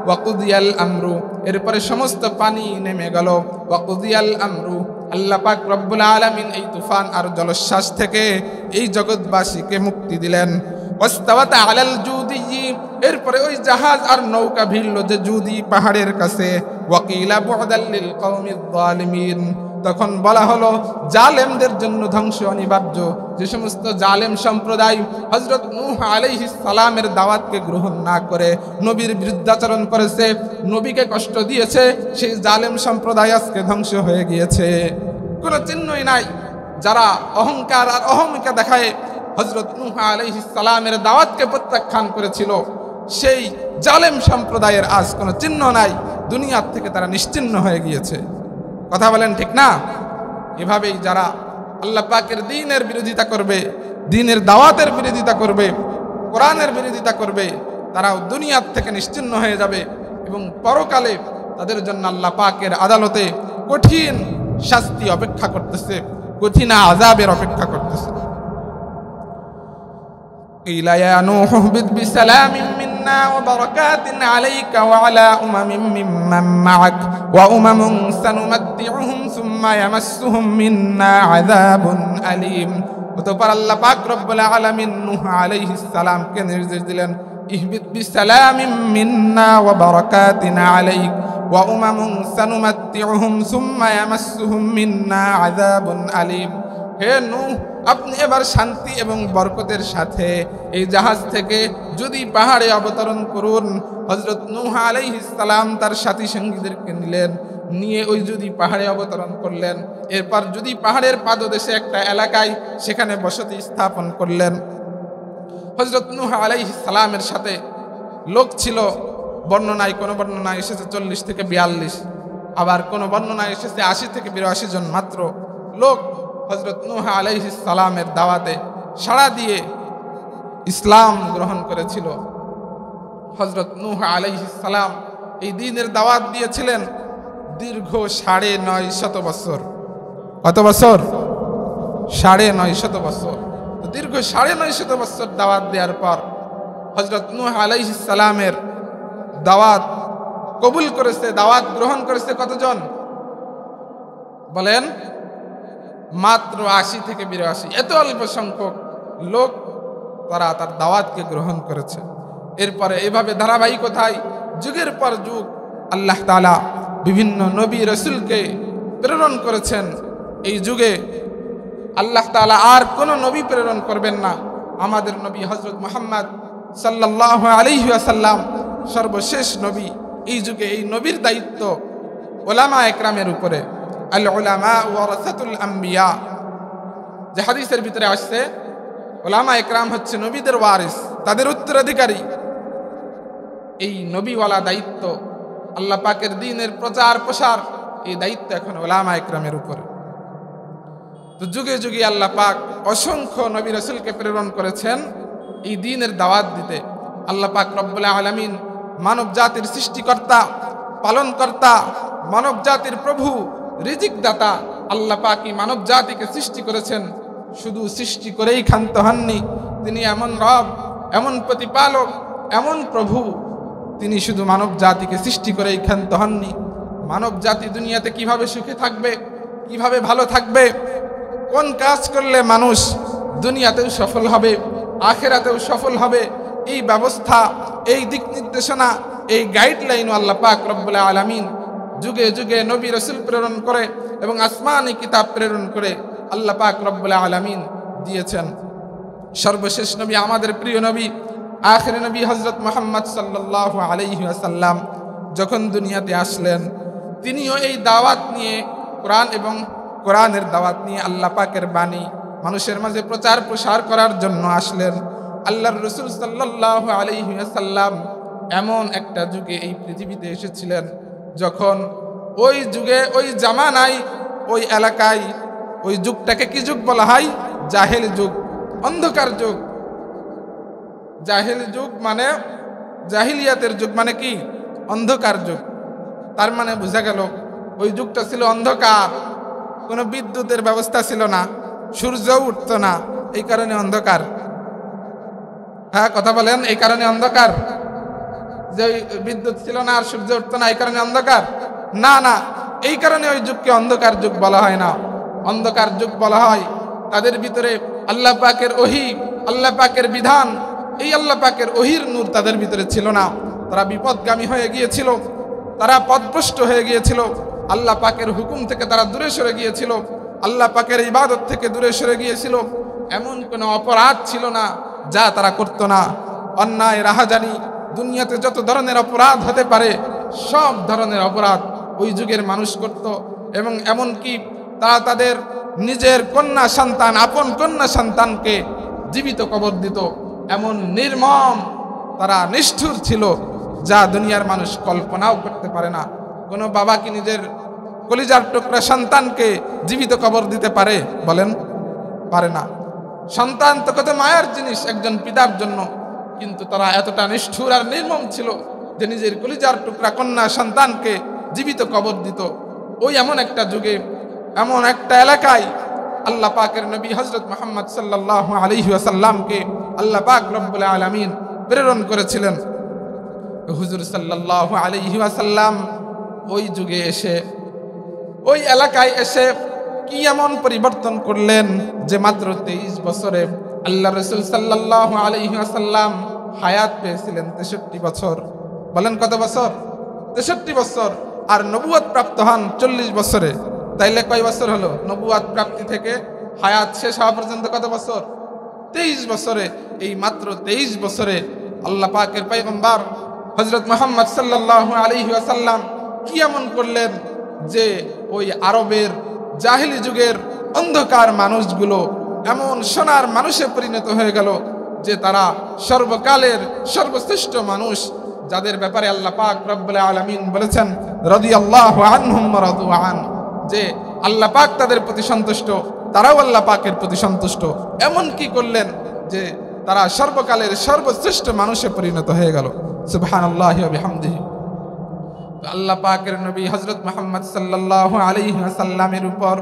ওয়া কুদিয়াল আমরু, এরপরে সমস্ত পানি নেমে গেল। ওয়া কুদিয়াল আমরু, আল্লাহ পাক রব্বুল আলামিন এই তুফান আর জলোচ্ছ্বাস থেকে এই জগৎবাসীকে মুক্তি দিলেন। ওয়াস্তাওয়াত আলাল জুদি, এরপরে ওই জাহাজ আর নৌকা ভিড়ল যে জুদি পাহাড়ের কাছে। ওয়াকিলা বু'দাল লিল কওমিয যালিমিন, তখন বলা হলো জালেমদের জন্য ধ্বংস অনিবার্য। যে সমস্ত জালেম সম্প্রদায় হযরত নূহ আলাইহিস সালামের দাওয়াতকে গ্রহণ না করে নবীর বিরুদ্ধাচরণ করেছে, নবীকে কষ্ট দিয়েছে, সেই জালেম সম্প্রদায় আজকে ধ্বংস হয়ে গিয়েছে। কোনো চিহ্নই নাই। যারা অহংকার আর অহমিকা দেখায় হযরত নূহ আলাইহিস সালামের দাওয়াতকে প্রত্যাখ্যান করেছিল, সেই জালেম সম্প্রদায়ের আজ কোনো চিহ্ন নাই। দুনিয়ার থেকে তারা নিশ্চিহ্ন হয়ে গিয়েছে। কথা বলেন ঠিক না? এভাবেই যারা আল্লাহ পাকের দ্বীনের বিরোধিতা করবে, দ্বীনের দাওয়াতের বিরোধিতা করবে, কোরআনের বিরোধিতা করবে, তারাও দুনিয়ার থেকে নিশ্চিহ্ন হয়ে যাবে এবং পরকালে তাদের জন্য আল্লাহ পাকের আদালতে কঠিন শাস্তি অপেক্ষা করতেছে, কঠিন আযাবের অপেক্ষা করতেছে। কিলা ইয়া নূহ বিদ বিসালামিন মিন্না ওয়া বারাকাতিন আলাইকা ওয়া আলা উমামিন মিম্মান মা'আক ওয়া উমামুন সানুমাত্তিউহুম সুম্মা ইয়ামাসসুহুম মিন্না আযাবুন আলীম। অতঃপর আল্লাহ পাক রব্বুল আলামিন নূহ আলাইহিস সালামকে নির্দেশ দিলেন, ইহবিত বিসালামিন মিন্না ওয়া বারাকাতিন আলাইক ওয়া উমামুন সানুমাত্তিউহুম সুম্মা ইয়ামাসসুহুম মিন্না আযাবুন আলীম। হে নূহ, আপনি এবার শান্তি এবং বরকতের সাথে এই জাহাজ থেকে যদি পাহাড়ে অবতরণ করুন। হযরত নূহ আলাইহিস সালাম তার সাথী সঙ্গীদেরকে নিলেন, নিয়ে ওই যদি পাহাড়ে অবতরণ করলেন। এরপর যদি পাহাড়ের পাদদেশে একটা এলাকায় সেখানে বসতি স্থাপন করলেন। হযরত নূহ আলাইহিস সালামের সাথে লোক ছিল, বর্ণনায় কোনো বর্ণনায় এসেছে 40 থেকে 42, আবার কোনো বর্ণনায় এসেছে 80 থেকে 82 জন মাত্র লোক হযরত নূহ আলাইহিস সালামের দাওয়াতে সাড়া দিয়ে ইসলাম গ্রহণ করেছিল। হযরত নূহ আলাইহিস সালাম এই দ্বীনের দাওয়াত দিয়েছিলেন দীর্ঘ 950 বছর। কত বছর? 950 বছর। তো দীর্ঘ 950 বছর দাওয়াত দেওয়ার পর হযরত নূহ আলাইহিস সালামের দাওয়াত কবুল করেছে, দাওয়াত গ্রহণ করেছে কতজন বলেন? মাত্র 80 থেকে 82। এত অল্প সংখ্যক লোক তারা তার দাওয়াতকে গ্রহণ করেছে। এরপরে এভাবে ধারাবাহিকতায় যুগের পর যুগ আল্লাহ তাআলা বিভিন্ন নবী রাসূলকে প্রেরণ করেছেন। এই যুগে আল্লাহ তাআলা আর কোনো নবী প্রেরণ করবেন না। আমাদের নবী হযরত মুহাম্মদ সাল্লাল্লাহু আলাইহি ওয়াসাল্লাম সর্বশেষ নবী। এই যুগে এই নবীর দায়িত্ব উলামা একরামের উপরে। আল উলামা ওয়ারাসাতুল আম্বিয়া, যে হাদিসের ভিতরে আসছে উলামা একরাম হচ্ছে নবীদের ওয়ারিস, তাদের উত্তরাধিকারী। এই নবীওয়ালা দায়িত্ব, আল্লাহ পাকের দ্বীনের প্রচার প্রসার, এই দায়িত্ব এখন উলামা একরামের উপরে। তো যুগে যুগে আল্লাহ পাক অসংখ্য নবী রাসূলকে প্রেরণ করেছেন এই দ্বীনের দাওয়াত দিতে। আল্লাহ পাক রব্বুল আলামিন মানব জাতির সৃষ্টিকর্তা, পালনকর্তা, মানব জাতির প্রভু, রিজিক দাতা। আল্লাহ পাকই মানব জাতিকে সৃষ্টি করেছেন, শুধু সৃষ্টি করেই ক্ষান্ত হননি। তিনি এমন রব, এমন প্রতিপালক, এমন প্রভু, তিনি শুধু মানব জাতিকে সৃষ্টি করেই ক্ষান্ত হননি। মানব জাতি দুনিয়াতে কিভাবে সুখে থাকবে, কিভাবে ভালো থাকবে, কোন কাজ করলে মানুষ দুনিয়াতেও সফল হবে, আখিরাতেও সফল হবে, এই ব্যবস্থা, এই দিক নির্দেশনা, এই গাইডলাইনও আল্লাহ পাক রব্বুল আলামিন যুগে যুগে নবী রাসূল প্রেরণ করে এবং আসমানি কিতাব প্রেরণ করে আল্লাহ পাক রব্বুল আলামিন দিয়েছেন। সর্বশেষ নবী, আমাদের প্রিয় নবী, আখির নবী হযরত মুহাম্মদ সাল্লাল্লাহু আলাইহি ওয়াসাল্লাম যখন দুনিয়াতে আসলেন, তিনিও এই দাওয়াত নিয়ে, কোরআন এবং কোরআনের দাওয়াত নিয়ে, আল্লাহ পাকের বাণী মানুষের মাঝে প্রচার প্রসার করার জন্য আসলেন। আল্লাহর রাসূল সাল্লাল্লাহু আলাইহি ওয়াসাল্লাম এমন একটা যুগে এই পৃথিবীতে এসেছিলেন যখন ওই যুগে, ওই জামানায়, ওই এলাকায়, ওই যুগটাকে কি যুগ বলা হয়? জাহেল যুগ, অন্ধকার যুগ। জাহেল যুগ মানে, জাহিলিয়াতের যুগ মানে কি? অন্ধকার যুগ। তার মানে বোঝা গেল ওই যুগটা ছিল অন্ধকার, কোনো বিদ্যুতের ব্যবস্থা ছিল না, সূর্যও উঠতো না, এই কারণে অন্ধকার। হ্যাঁ, কথা বলেন, এই কারণে অন্ধকার যে বিদ্যুৎ ছিল না আর সূর্য উঠতো না, এই কারণে অন্ধকার? না না, এই কারণে ওই যুগকে অন্ধকার যুগ বলা হয় না। অন্ধকার যুগ বলা হয় তাদের ভিতরে আল্লাহ পাকের ওহী, আল্লাহ পাকের বিধান, এই আল্লাহ পাকের ওহীর নূর তাদের ভিতরে ছিল না। তারা বিপদগামী হয়ে গিয়েছিল, তারা পথভ্রষ্ট হয়ে গিয়েছিল, আল্লাহ পাকের হুকুম থেকে তারা দূরে সরে গিয়েছিল, আল্লাহ পাকের ইবাদত থেকে দূরে সরে গিয়েছিল। এমন কোনো অপরাধ ছিল না যা তারা করতো না। অন্যায়, রাহাজানি, দুনিয়াতে যত ধরনের অপরাধ হতে পারে সব ধরনের অপরাধ ওই যুগের মানুষ করত। এবং এমনকি তারা তাদের নিজের কন্যা সন্তান, আপন কন্যা সন্তানকে জীবিত কবর দিত। এমন নির্মম তারা, নিষ্ঠুর ছিল যা দুনিয়ার মানুষ কল্পনাও করতে পারে না। কোনো বাবা কি নিজের কলিজার টুকরা সন্তানকে জীবিত কবর দিতে পারে? বলেন, পারে না। সন্তান তো কত মায়ার জিনিস একজন পিতার জন্য, কিন্তু তারা এতটা নিষ্ঠুর আর নির্মম ছিল যে নিজের কলিজার টুকরা কন্যা সন্তানকে জীবিত কবর দিত। ওই এমন একটা যুগে, এমন একটা এলাকায় আল্লাহ পাকের নবী হযরত মুহাম্মদ সাল্লাল্লাহু আলাইহি ওয়াসাল্লামকে আল্লাহ পাক রব্বুল আলামিন প্রেরণ করেছিলেন। হুজুর সাল্লাল্লাহু আলাইহি ওয়াসাল্লাম ওই যুগে এসে, ওই এলাকায় এসে কি এমন পরিবর্তন করলেন যে মাত্র 23 বছরে আল্লাহ রাসূল সাল্লাল্লাহু আলাইহি ওয়াসাল্লাম হায়াত পেয়েছিলেন 63 বছর। বলেন কত বছর? 63 বছর। আর নবুয়ত প্রাপ্ত হন 40 বছরে। তাইলে কয় বছর হলো? নবুয়ত প্রাপ্তি থেকে হায়াত শেষ হওয়া পর্যন্ত কত বছর? 23 বছরে। এই মাত্র 23 বছরে আল্লাহ পাকের পয়গম্বর হযরত মুহাম্মদ সাল্লাল্লাহু আলাইহি ওয়াসাল্লাম কি এমন করলেন যে ওই আরবের জাহেলি যুগের অন্ধকার মানুষগুলো এমন সোনার মানুষে পরিণত হয়ে গেল যে তারা সর্বকালের সর্বশ্রেষ্ঠ মানুষ, যাদের ব্যাপারে আল্লাহ পাক রব্বুল আলামিন বলেছেন রাদিয়াল্লাহু আনহুম ওয়া রাদু আন, যে আল্লাহ পাক তাদের প্রতি সন্তুষ্ট, তারাও আল্লাহ পাকের প্রতি সন্তুষ্ট। এমন কি করলেন যে তারা সর্বকালের সর্বশ্রেষ্ঠ মানুষে পরিণত হয়ে গেল। সুবহানাল্লাহি ওয়া বিহামদিহি। আল্লাহ পাকের নবী হযরত মুহাম্মদ সাল্লাল্লাহু আলাইহি ওয়াসাল্লামের উপর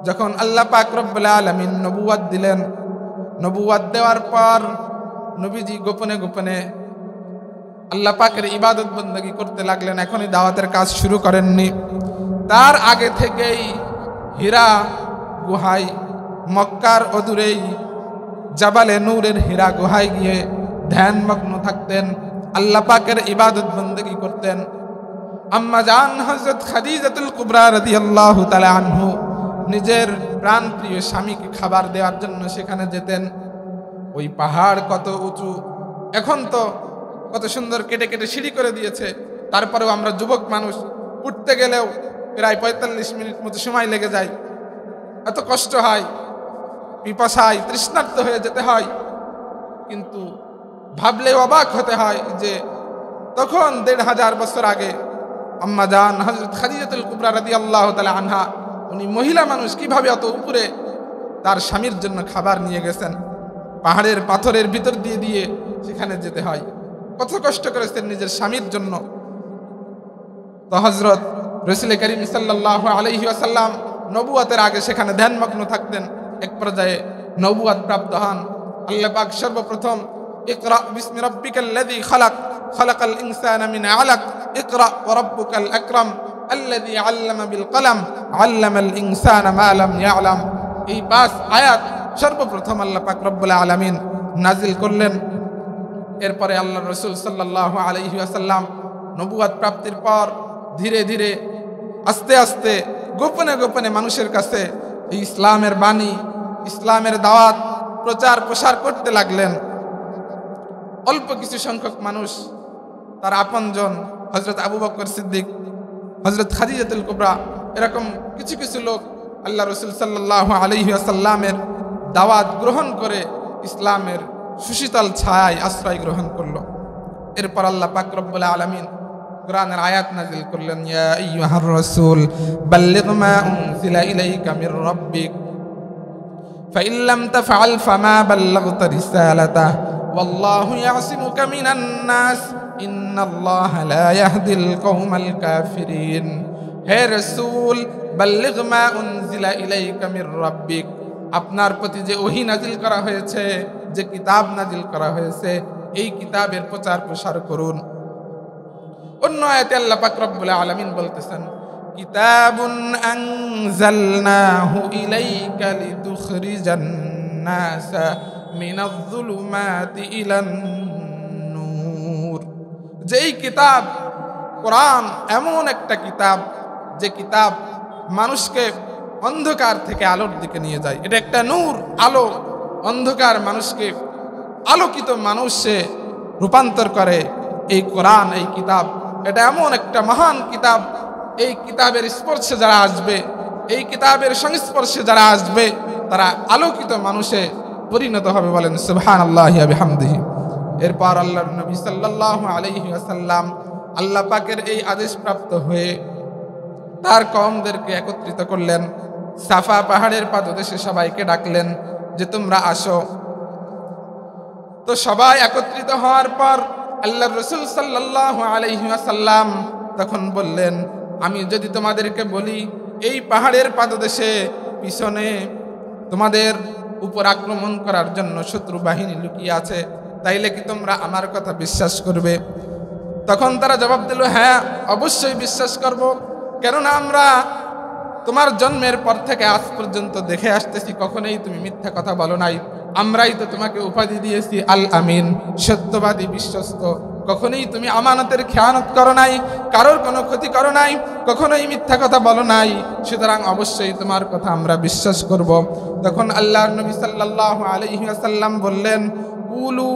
যখন আল্লাহ পাক রব্বুল আলামিন নবুয়ত দিলেন, নবুয়ত দেওয়ার পর নবীজি গোপনে গোপনে আল্লাহ পাকের ইবাদত বندگی করতে লাগলেন। এখনই দাওয়াতের কাজ শুরু করেননি। তার আগে থেকেই হীরা গুহায়, মক্কার অদূরেই জাবালে নূরের হীরা গুহায় গিয়ে ধ্যানমগ্ন থাকতেন, আল্লাহ পাকের ইবাদত বندگی করতেন। আম্মা জান হযরত খাদিজাতুল কুবরা রাদিয়াল্লাহু তাআলা আনহু নিজের প্রাণপ্রিয় স্বামীকে খাবার দেওয়ার জন্য সেখানে যেতেন। ওই পাহাড় কত উঁচু, এখন তো কত সুন্দর কেটে কেটে সিঁড়ি করে দিয়েছে, তারপরেও আমরা যুবক মানুষ উঠতে গেলেও প্রায় 45 মিনিট মতো সময় লেগে যায়। এত কষ্ট হয়, পিপাসায় তৃষ্ণার্ত হয়ে যেতে হয়। কিন্তু ভাবলে অবাক হতে হয় যে তখন 1500 বছর আগে আম্মা জান হযরত খাদিজাতুল কুবরা রাদিয়াল্লাহু তাআলা আনহা, উনি মহিলা মানুষ, কিভাবে অত উপরে তার স্বামীর জন্য খাবার নিয়ে গেছেন। পাহাড়ের পাথরের ভিতর দিয়ে দিয়ে সেখানে যেতে হয়। কত কষ্ট করেছেন নিজের স্বামীর জন্য। তো হযরত রাসূল করিম সাল্লাল্লাহু আলাইহি ওয়াসাল্লাম নবুয়তের আগে সেখানে ধ্যানমগ্ন থাকতেন। এক পর্যায়ে নবুয়ত প্রাপ্ত হন। আল্লাহ পাক সর্বপ্রথম ইকরা বিসমি রাব্বিকাল্লাযী খালাক খালাকাল ইনসানা মিন আলাক ইকরা ওয়া রাব্বুকাল আকরাম আল্লাযী আল্লামা বিল কলম আল্লামাল ইনসানা মা লাম ইয়ালাম, এই 5 আয়াত সর্বপ্রথম আল্লাহ পাক রব্বুল আলামিন নাজিল করলেন। এরপরে আল্লাহর রাসূল সাল্লাল্লাহু আলাইহি ওয়াসাল্লাম নবুয়ত প্রাপ্তির পর ধীরে ধীরে আস্তে আস্তে গোপনে গোপনে মানুষের কাছে এই ইসলামের বাণী, ইসলামের দাওয়াত প্রচার প্রসার করতে লাগলেন। অল্প কিছু সংখ্যক মানুষ, তার আপনজন হযরত আবু বকর সিদ্দিক, হযরত খাদিজাতুল কুবরা, এরকম কিছু কিছু লোক আল্লাহ রাসূল সাল্লাল্লাহু আলাইহি ওয়াসাল্লামের দাওয়াত গ্রহণ করে ইসলামের সুশীতল ছায়ায় আশ্রয় গ্রহণ করলো। এরপর আল্লাহ পাক রব্বুল আলামিন কুরআনের আয়াত নাযিল করলেন, ইয়া আইয়ুহার রাসূল বাল্লিগ মা উনজিলা ইলাইকা মির রাব্বিক ফাইন লাম তাফআল ফামা বাল্লাগতা রিসালাতাহু ওয়াল্লাহু ইয়াসিমুকা মিনান নাস ইন্নাল্লাহা লা ইয়াহদিল কওমাল কাফিরিন। হে রাসূল, বাল্লিগ মা উনজিলা ইলাইকা মির রাব্বিক, আপনার প্রতি যে ওহী নাজিল করা হয়েছে, যে কিতাব নাজিল করা হয়েছে, এই কিতাবের প্রচার প্রসার করুন। অন্য আয়াতে আল্লাহ পাক রব্বুল আলামিন বলতেছেন, কিতাবুন আনজালনাহু ইলাইকা লিতুখরিজান নাসা মিনাজ যুলুমাতি ইলান নূর। যেই কিতাব কোরআন এমন একটা কিতাব, যে কিতাব মানুষকে অন্ধকার থেকে আলোর দিকে নিয়ে যায়। এটা একটা নূর, আলো। অন্ধকার মানুষকে আলোকিত মানুষে রূপান্তর করে এই কোরআন, এই কিতাব। এটা এমন একটা মহান কিতাব, এই কিতাবের স্পর্শে যারা আসবে, এই কিতাবের সংস্পর্শে যারা আসবে, তারা আলোকিত মানুষে পরিণত হবে। বলেন সুবহানাল্লাহি ওয়া বিহামদিহি। এরপর আল্লাহর নবী সাল্লাল্লাহু আলাইহি ওয়াসাল্লাম আল্লাহ পাকের এই আদেশ প্রাপ্ত হয়ে তার কওমদেরকে একত্রিত করলেন। সাফা পাহাড়ের পাদদেশে সবাইকে ডাকলেন যে তোমরা আসো। তো সবাই একত্রিত হওয়ার পর আল্লাহর রাসূল সাল্লাল্লাহু আলাইহি ওয়াসাল্লাম তখন বললেন, আমি যদি তোমাদেরকে বলি এই পাহাড়ের পাদদেশে পিছনে তোমাদের উপর আক্রমণ করার জন্য শত্রু বাহিনী লুকিয়ে আছে, তাইলে কি তোমরা আমার কথা বিশ্বাস করবে? তখন তারা জবাব দিল, হ্যাঁ অবশ্যই বিশ্বাস করব, কেননা আমরা তোমার জন্মের পর থেকে আজ পর্যন্ত দেখে আসতেছি কখনোই তুমি মিথ্যা কথা বলো নাই। আমরাই তো তোমাকে উপাধি দিয়েছি আল আমিন, সত্যবাদী, বিশ্বস্ত। কখনোই তুমি আমানতের খেয়ানত করো নাই, কারোর কোনো ক্ষতি করো নাই, কখনোই মিথ্যা কথা বলো নাই, সুতরাং অবশ্যই তোমার কথা আমরা বিশ্বাস করব। তখন আল্লাহর নবী সাল্লাল্লাহু আলাইহি ওয়াসাল্লাম বললেন, কুলু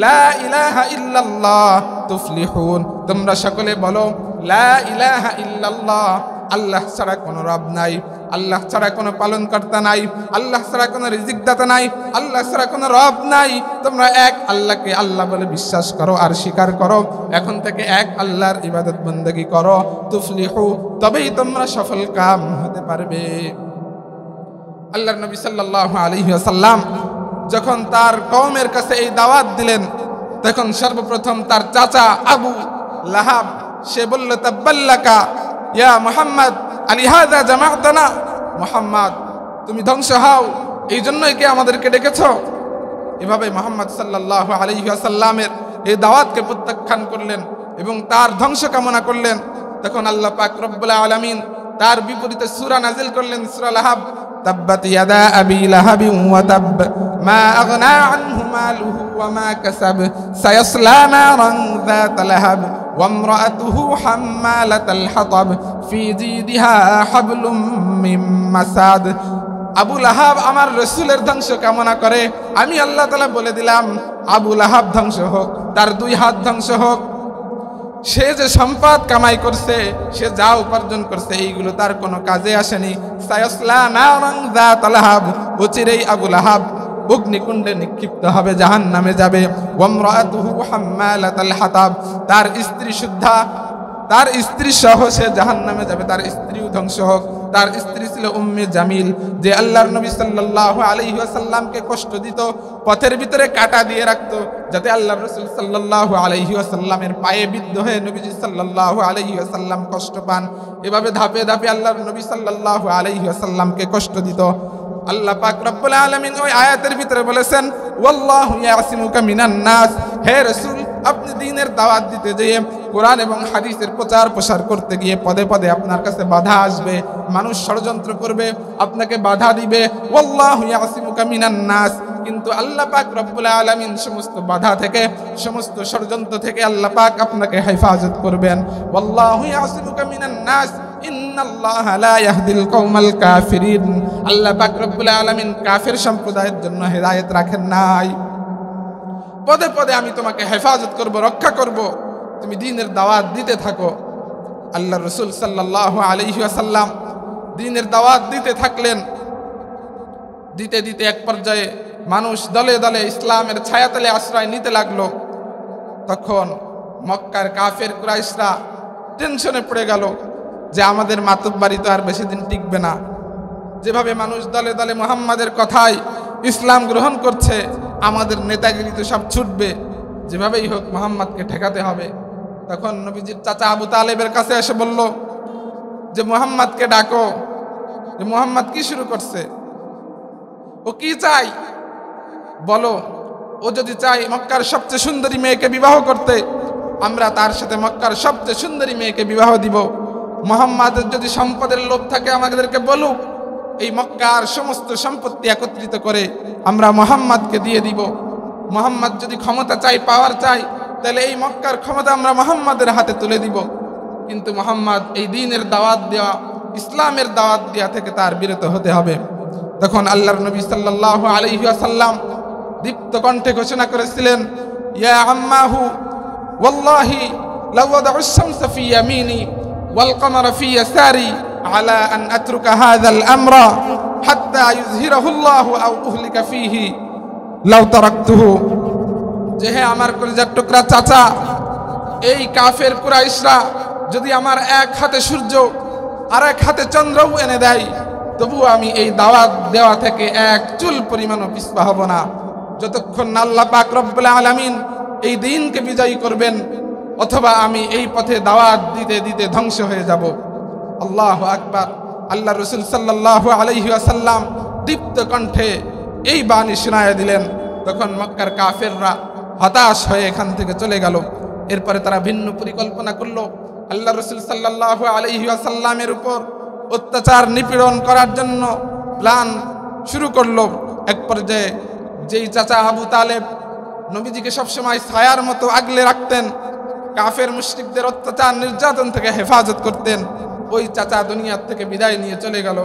লা ইলাহা ইল্লাল্লাহ তুফলিহুন, তোমরা সকলে বলো লা ইলাহা ইল্লাল্লাহ, আল্লাহ ছাড়া কোনো রব নাই, আল্লাহ ছাড়া কোনো পালনকর্তা নাই, আল্লাহ ছাড়া কোনো রিজিকদাতা নাই, আল্লাহ ছাড়া কোনো রব নাই। তোমরা এক আল্লাহকে আল্লাহ বলে বিশ্বাস করো আর স্বীকার করো, এখন থেকে এক আল্লাহর ইবাদত বন্দেগী করো, তুফলিহু, তবেই তোমরা সফল কাম হতে পারবে। আল্লাহর নবী সাল্লাল্লাহু আলাইহি ওয়াসাল্লাম যখন তার কওমের কাছে এই দাওয়াত দিলেন, তখন সর্বপ্রথম তার চাচা আবু লাহাব সে বলল, তাব্বাল্লাকা ইয়া মুহাম্মদ আলিহাযা জামাআতানা, মুহাম্মদ তুমি ধ্বংস হও, এই জন্যই কি আমাদেরকে ডেকেছ? এভাবে মুহাম্মদ সাল্লাল্লাহু আলাইহি ওয়াসাল্লামের এই দাওয়াতকে প্রত্যাখ্যান করলেন এবং তার ধ্বংস কামনা করলেন। তখন আল্লাহ পাক রব্বুল আলামিন তার বিপরীতে সূরা নাজিল করলেন, সূরা লাহাব, তাব্বাত ইয়াদা আবি লাহাবিন ওয়া তাব মা আগনা আনহু মালুহু ওয়া মা কাসাব সায়াসলা নারান যাতা লাহাব ওয়া ইমরাআতুহু হাম্মালাতাল হাতাব ফি জিদিহা হাবলুম মিন মাসাদ। আবু লাহাব আমার রাসূলের ধ্বংস কামনা করে, আমি আল্লাহ তাআলা বলে দিলাম আবু লাহাব ধ্বংস হোক, তার 2 হাত ধ্বংস হোক। সে যে সম্পদ কামাই করছে, সে যা উপার্জন করছে, এইগুলো তার কোনো কাজে আসেনি। সায়াসলা নারান যাতা লাহাব, অচিরেই আবু লাহাব অগ্নিকুণ্ডে নিক্ষিপ্ত হবে, জাহান্নামে যাবে। ওয়া ইমরাআতুহু হাম্মালাতাল হাতাব, তার স্ত্রী সুদ্ধা, তার স্ত্রী সহ সে জাহান্নামে যাবে, তার স্ত্রীও ধ্বংস হোক। তার স্ত্রী ছিল উম্মে জামিল, যে আল্লাহর নবী সাল্লাল্লাহু আলাইহি ওয়াসাল্লামকে কষ্ট দিত, পথের ভিতরে কাঁটা দিয়ে রাখতো যাতে আল্লাহর রাসূল সাল্লাল্লাহু আলাইহি ওয়াসাল্লামের পায়ে বিদ্ধ হয়ে নবীজি সাল্লাল্লাহু আলাইহি ওয়াসাল্লাম কষ্ট পান। এভাবে ধাপে ধাপে আল্লাহর নবী সাল্লাল্লাহু আলাইহি ওয়াসাল্লামকে কষ্ট দিত। আল্লাহ পাক রব্বুল আলামিন ওই আয়াতের ভিতরে বলেছেন, ওয়াল্লাহু ইয়াসিমুকা মিনান নাস, হে রাসূল আপনি দ্বীনের দাওয়াত দিতে গিয়ে, কোরআন এবং হাদিসের প্রচার প্রসার করতে গিয়ে পদে পদে আপনার কাছে বাধা আসবে, মানুষ ষড়যন্ত্র করবে, আপনাকে বাধা দিবে। ওয়াল্লাহু ইয়াসিমুকা মিনান নাস, কিন্তু আল্লাহ পাক রব্বুল আলামিন সমস্ত বাধা থেকে, সমস্ত ষড়যন্ত্র থেকে আল্লাহ পাক আপনাকে হেফাজত করবেন। ওয়াল্লাহু ইয়াসিমুকা মিনান নাস ইন্নাল্লাহা লা ইয়াহদিল কওমাল কাফিরিন, আল্লাহ পাক রব্বুল আলামিন কাফির সম্প্রদায়ের জন্য হেদায়েত রাখেন নাই। পদে পদে আমি তোমাকে হেফাজত করব, রক্ষা করব, তুমি দ্বীনের দাওয়াত দিতে থাকো। আল্লাহ রাসূল সাল্লাল্লাহু আলাইহি ওয়াসাল্লাম দ্বীনের দাওয়াত দিতে থাকলেন। দিতে দিতে এক পর্যায়ে মানুষ দলে দলে ইসলামের ছায়াতলে আশ্রয় নিতে লাগলো। তখন মক্কার কাফের কুরাইশরা টেনশনে পড়ে গেল যে আমাদের মাতুব্বারি তো আর বেশি দিন টিকবে না। যেভাবে মানুষ দলে দলে মুহাম্মাদের কথায় ইসলাম গ্রহণ করছে, আমাদের নেতাগিরি তো সব ছুটবে, যেভাবেই হোক মুহাম্মাদকে ঠেকাতে হবে। তখন নবীজির চাচা আবু তালেবের কাছে এসে বলল যে মুহাম্মাদকে ডাকো, যে মুহাম্মাদ কি শুরু করছে, ও কি চাই বলো। ও যদি চাই মক্কার সবচেয়ে সুন্দরী মেয়েকে বিবাহ করতে, আমরা তার সাথে মক্কার সবচেয়ে সুন্দরী মেয়েকে বিবাহ দিব। মুহাম্মাদের যদি সম্পদের লোভ থাকে আমাদেরকে বলুক, এই মক্কার সমস্ত সম্পত্তি একত্রিত করে আমরা মুহাম্মাদকে দিয়ে দিব। মুহাম্মাদ যদি ক্ষমতা চাই, পাওয়ার চাই, তাহলে এই মক্কার ক্ষমতা আমরা মুহাম্মাদের হাতে তুলে দিব। কিন্তু মুহাম্মাদ এই দ্বীনের দাওয়াত দেওয়া, ইসলামের দাওয়াত দেওয়া থেকে তার বিরত হতে হবে। তখন আল্লাহর নবী সাল্লাল্লাহু আলাইহি ওয়াসাল্লাম দীপ্ত কণ্ঠে ঘোষণা করেছিলেন, ইয়া আম্মাহু ওয়াল্লাহি লাউ ওয়াদা'ু আশ-শামসা ফি ইয়ামিনি ওয়াল কামারা ফি ইয়াসারি আলা আন আতরুকা হাযাল আমরা হাত্তা ইউযহিরাহু আল্লাহু আও উহলিকা ফীহি লাউ তারাকতুহু। যে হে আমার কলিজার টুকরা চাচা, এই কাফের কুরাইশরা যদি আমার এক হাতে সূর্য আর এক হাতে চন্দ্রও এনে দেয়, তবু আমি এই দাওয়াত দেওয়া থেকে এক চুল পরিমাণও পিছপা হব না, যতক্ষণ না আল্লাহ পাক রব্বুল আলামিন এই দ্বীনকে বিজয়ী করবেন, অথবা আমি এই পথে দাওয়াত দিতে দিতে ধ্বংস হয়ে যাব। আল্লাহু আকবার। আল্লাহ রাসূল সাল্লাল্লাহু আলাইহি ওয়াসাল্লাম দীপ্ত কণ্ঠে এই বাণী শোনায় দিলেন। তখন মক্কার কাফেররা হতাশ হয়ে এখান থেকে চলে গেল। এরপরে তারা ভিন্ন পরিকল্পনা করলো, আল্লাহ রাসূল সাল্লাল্লাহু আলাইহি ওয়াসাল্লামের উপর অত্যাচার নিপীড়ন করার জন্য প্ল্যান শুরু করলো। এক পর্যায়ে যেই চাচা আবু তালেব নবীজিকে সবসময় ছায়ার মতো আগলে রাখতেন, কাফের মুশরিকদের অত্যাচার নির্যাতন থেকে হেফাজত করতেন, ওই চাচা দুনিয়ার থেকে বিদায় নিয়ে চলে গেল।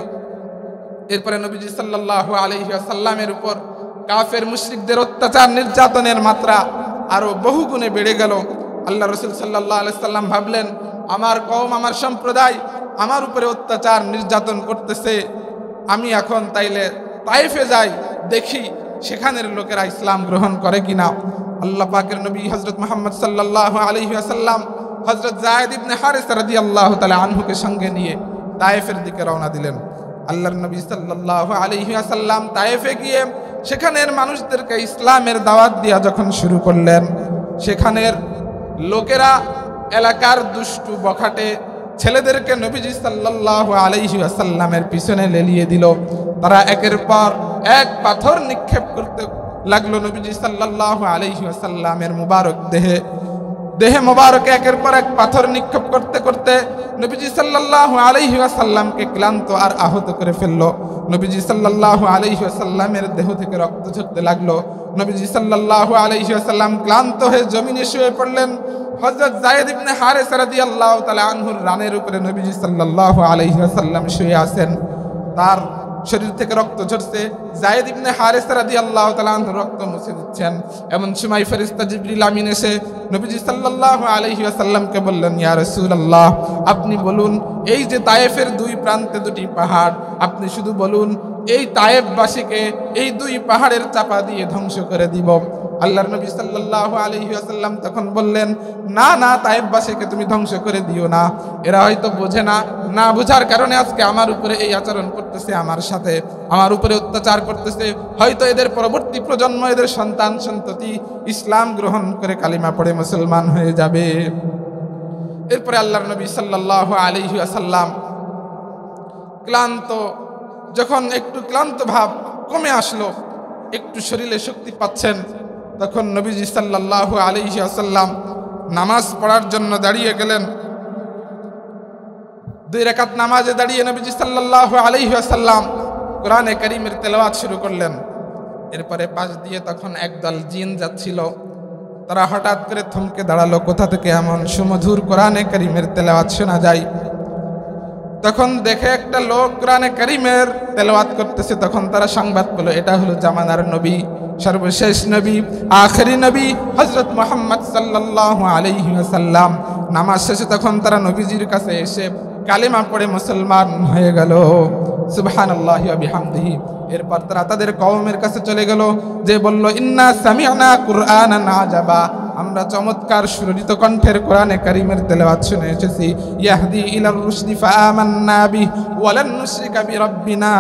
এরপরে নবীজি সাল্লাল্লাহু আলাইহি ওয়াসাল্লামের উপর কাফের মুশরিকদের অত্যাচার নির্যাতনের মাত্রা আরো বহুগুণে বেড়ে গেল। আল্লাহ রাসূল সাল্লাল্লাহু আলাইহি ওয়াসাল্লাম ভাবলেন, আমার কওম, আমার সম্প্রদায় আমার উপরে অত্যাচার নির্যাতন করতেছে, আমি এখন তাইলে তায়েফে যাই, দেখি সেখানের লোকেরা ইসলাম গ্রহণ করে কিনা। আল্লাহ পাকের নবী হযরত মুহাম্মদ সাল্লাল্লাহু আলাইহি ওয়াসাল্লাম হযরত যায়েদ ইবনে হারিসা রাদিয়াল্লাহু তাআলা আনহুকে সঙ্গে নিয়ে তায়েফের দিকে রওনা দিলেন। আল্লাহর নবী সাল্লাল্লাহু আলাইহি ওয়াসাল্লাম তায়েফে গিয়ে সেখানের মানুষদেরকে ইসলামের দাওয়াত দেওয়া যখন শুরু করলেন, সেখানের লোকেরা এলাকার দুষ্টু বখাটে ছেলেদেরকে নবীজি সাল্লাল্লাহু আলাইহি ওয়াসাল্লামের পিছনে লেলিয়ে দিল। তারা একের পর এক পাথর নিক্ষেপ করতে লাগলো নবীজি সাল্লাল্লাহু আলাইহি ওয়াসাল্লামের মুবারক দেহে। দেহে মোবারকে একের পর এক পাথর নিক্ষেপ করতে করতে নবীজি সাল্লাল্লাহু আলাইহি ওয়াসাল্লামকে ক্লান্ত আর আহত করে ফেললো। নবীজি সাল্লাল্লাহু আলাইহি ওয়াসাল্লামের দেহ থেকে রক্ত ঝরতে লাগলো। নবীজি সাল্লাল্লাহু আলাইহি ওয়াসাল্লাম ক্লান্ত হয়ে জমিনে শুয়ে পড়লেন। হযরত যায়েদ ইবনে হারিসা রাদিয়াল্লাহু তাআলা আনহুর রানের উপরে নবীজি সাল্লাল্লাহু আলাইহি ওয়াসাল্লাম শুয়ে আছেন, তার শরীর থেকে রক্ত ঝরছে। যায়েদ ইবনে হারিসা রাদিয়াল্লাহু তাআলা আনহু রক্ত মুছে দিচ্ছেন। এমন সময় ফেরেশতা জিবরিল আমিন এসে নবীজি সাল্লাল্লাহু আলাইহি ওয়াসাল্লামকে বললেন, ইয়া রাসূলুল্লাহ, আপনি বলুন, এই যে তায়েফের দুই প্রান্তে দুটি পাহাড়, আপনি শুধু বলুন এই তায়েফবাসীকে এই দুই পাহাড়ের চাপা দিয়ে ধ্বংস করে দিব। আল্লাহর নবী সাল্লাল্লাহু আলাইহি ওয়াসাল্লাম তখন বললেন, না না, তায়েববাসীকে তুমি ধ্বংস করে দিও না, এরা হয়তো বোঝে না, না বোঝার কারণে আজকে আমার উপরে এই আচরণ করতেছে, আমার সাথে আমার উপরে অত্যাচার করতেছে, হয়তো এদের পরবর্তী প্রজন্ম, এদের সন্তান সন্ততি ইসলাম গ্রহণ করে কালিমা পড়ে মুসলমান হয়ে যাবে। এরপরে আল্লাহর নবী সাল্লাল্লাহু আলাইহি ওয়াসাল্লাম যখন একটু ক্লান্ত ভাব কমে আসলো, একটু শরীরে শক্তি পাচ্ছেন, তখন নবীজি সাল্লাল্লাহু আলাইহি ওয়াসাল্লাম নামাজ পড়ার জন্য দাঁড়িয়ে গেলেন। 2 রাকাত নামাজে দাঁড়িয়ে নবীজি সাল্লাল্লাহু আলাইহি ওয়াসাল্লাম কোরআনে কারীমের তেলাওয়াত শুরু করলেন। এরপরে পাশ দিয়ে তখন একদল জিন যাচ্ছিল, তারা হঠাৎ করে থমকে দাঁড়ালো, কোথা থেকে এমন সুমধুর কোরআনে কারীমের তেলাওয়াত শোনা যায়। তখন দেখে একটা লোক কোরআনে কারীমের তেলাওয়াত করতেছে, তখন তারা সংবাদ পেল এটা হলো জামানার নবী, সর্বশেষ নবী, আখেরি নবী হযরত মুহাম্মদ সাল্লাল্লাহু আলাইহি ওয়াসাল্লাম। নামাজ শেষে তখন তারা নবীজির কাছে এসে কালিমা পড়ে মুসলমান হয়ে গেল। সুবহানাল্লাহি ওয়া বিহামদিহি। এরপর তারা তাদের কওমের কাছে চলে গেল, যে বলল, ইন্না সামি'না কুরআনান আজাবা, আমরা চমৎকার সুরলিত কণ্ঠের কোরআনে কারীমের তেলাওয়াত শুনে এসেছি। ইয়াহদি ইলার রুশদি ফাআমান্না বিহি ওয়া লান নুশরিকা বিরাব্বিনা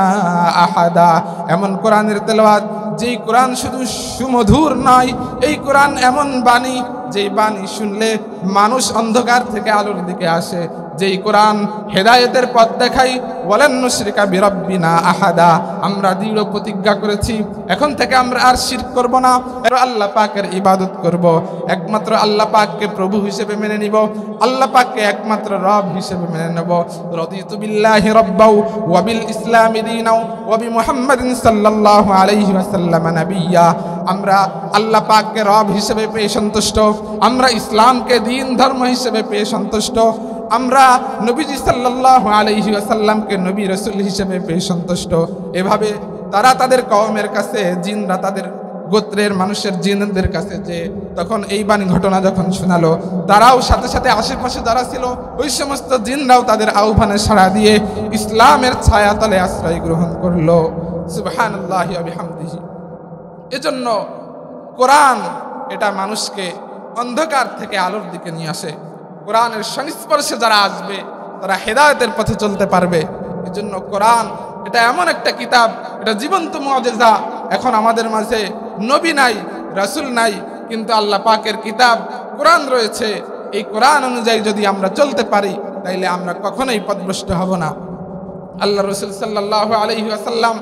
আহাদা। এমন কোরআনের তেলাওয়াত, যেই কোরআন শুধু সুমধুর নয়, এই কোরআন এমন বাণী, যেই বাণী শুনলে মানুষ অন্ধকার থেকে আলোর দিকে আসে, যেই কোরআন হেদায়েতের পথ দেখাই। ওয়ালান নুশরিকা বিরাব্বিনা আহাদা, আমরা দৃঢ় প্রতিজ্ঞা করেছি এখন থেকে আমরা আর শিরক করব না, আল্লাহ পাকের ইবাদত করব, একমাত্র আল্লাহ পাককে প্রভু হিসেবে মেনে নিব, আল্লাহ পাককে একমাত্র রব হিসেবে মেনে নেব। রাদিতু বিল্লাহি রাব্বাও ওয়া বিল ইসলামি দীনাও ওয়া বিমুহাম্মাদিন সাল্লাল্লাহু আলাইহি ওয়াসাল্লাম নাবিয়্যা। আমরা আল্লাহ পাককে রব হিসেবে পেয়ে সন্তুষ্ট, আমরা ইসলামকে দ্বীন ধর্ম হিসেবে পেয়ে সন্তুষ্ট, আমরা নবীজি সাল্লাল্লাহু আলাইহি ওয়াসাল্লামকে নবী রাসূল হিসেবে পেয়ে সন্তুষ্ট। এভাবে তারা তাদের কওমের কাছে, জিনরা তাদের গোত্রের মানুষের জিনদের কাছে, যে তখন এই বাণী ঘটনা যখন শোনালো, তারাও সাথে সাথে আশেপাশে যারা ছিল ওই সমস্ত জিনরাও তাদের আহ্বানে সাড়া দিয়ে ইসলামের ছায়াতলে আশ্রয় গ্রহণ করলো। সুবহানাল্লাহি ওয়া বিহামদিহি। এজন্য কোরআন এটা মানুষকে অন্ধকার থেকে আলোর দিকে নিয়ে আসে। কোরআনের সংস্পর্শে যারা আসবে তারা হেদায়েতের পথে চলতে পারবে। এজন্য কোরআন এটা এমন একটা কিতাব, এটা জীবন্ত মুআজিজা। এখন আমাদের মাঝে নবী নাই, রাসূল নাই, কিন্তু আল্লাহ পাকের কিতাব কোরআন রয়েছে। এই কোরআন অনুযায়ী যদি আমরা চলতে পারি, তাইলে আমরা কখনোই পথভ্রষ্ট হব না। আল্লাহ রাসূল সাল্লাল্লাহু আলাইহি ওয়াসাল্লাম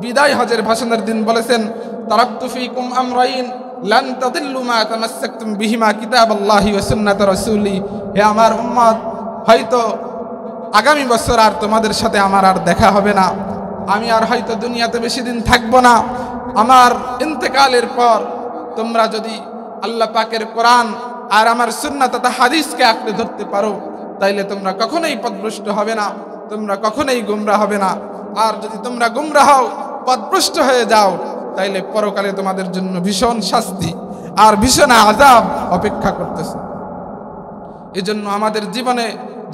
বিদায় হজের ভাষণের দিন বলেছেন, তারাকতু ফীকুম আমরাইন লান তাদিল্লু মা তামাসসাকতুম বিহিমা কিতাবাল্লাহি ওয়া সুন্নাত রাসূলি। হে আমার উম্মত, হয়তো আগামী বছর আর তোমাদের সাথে আমার আর দেখা হবে না, আমি আর হয়তো দুনিয়াতে বেশি দিন থাকবো না। আমার ইন্তেকালের পর তোমরা যদি আল্লাহ পাকের কোরআন আর আমার সুন্নাত তথা হাদিসকে আঁকড়ে ধরতে পারো, তাইলে তোমরা কখনোই পথভ্রষ্ট হবে না, তোমরা কখনোই গুমরাহ হবে না। আর যদি তোমরা গুমরাহ হও, পথভ্রষ্ট হয়ে যাও, তাইলে পরকালে তোমাদের জন্য ভীষণ শাস্তি আর ভীষণ আযাব অপেক্ষা করতেছে। এজন্য আমাদের জীবনে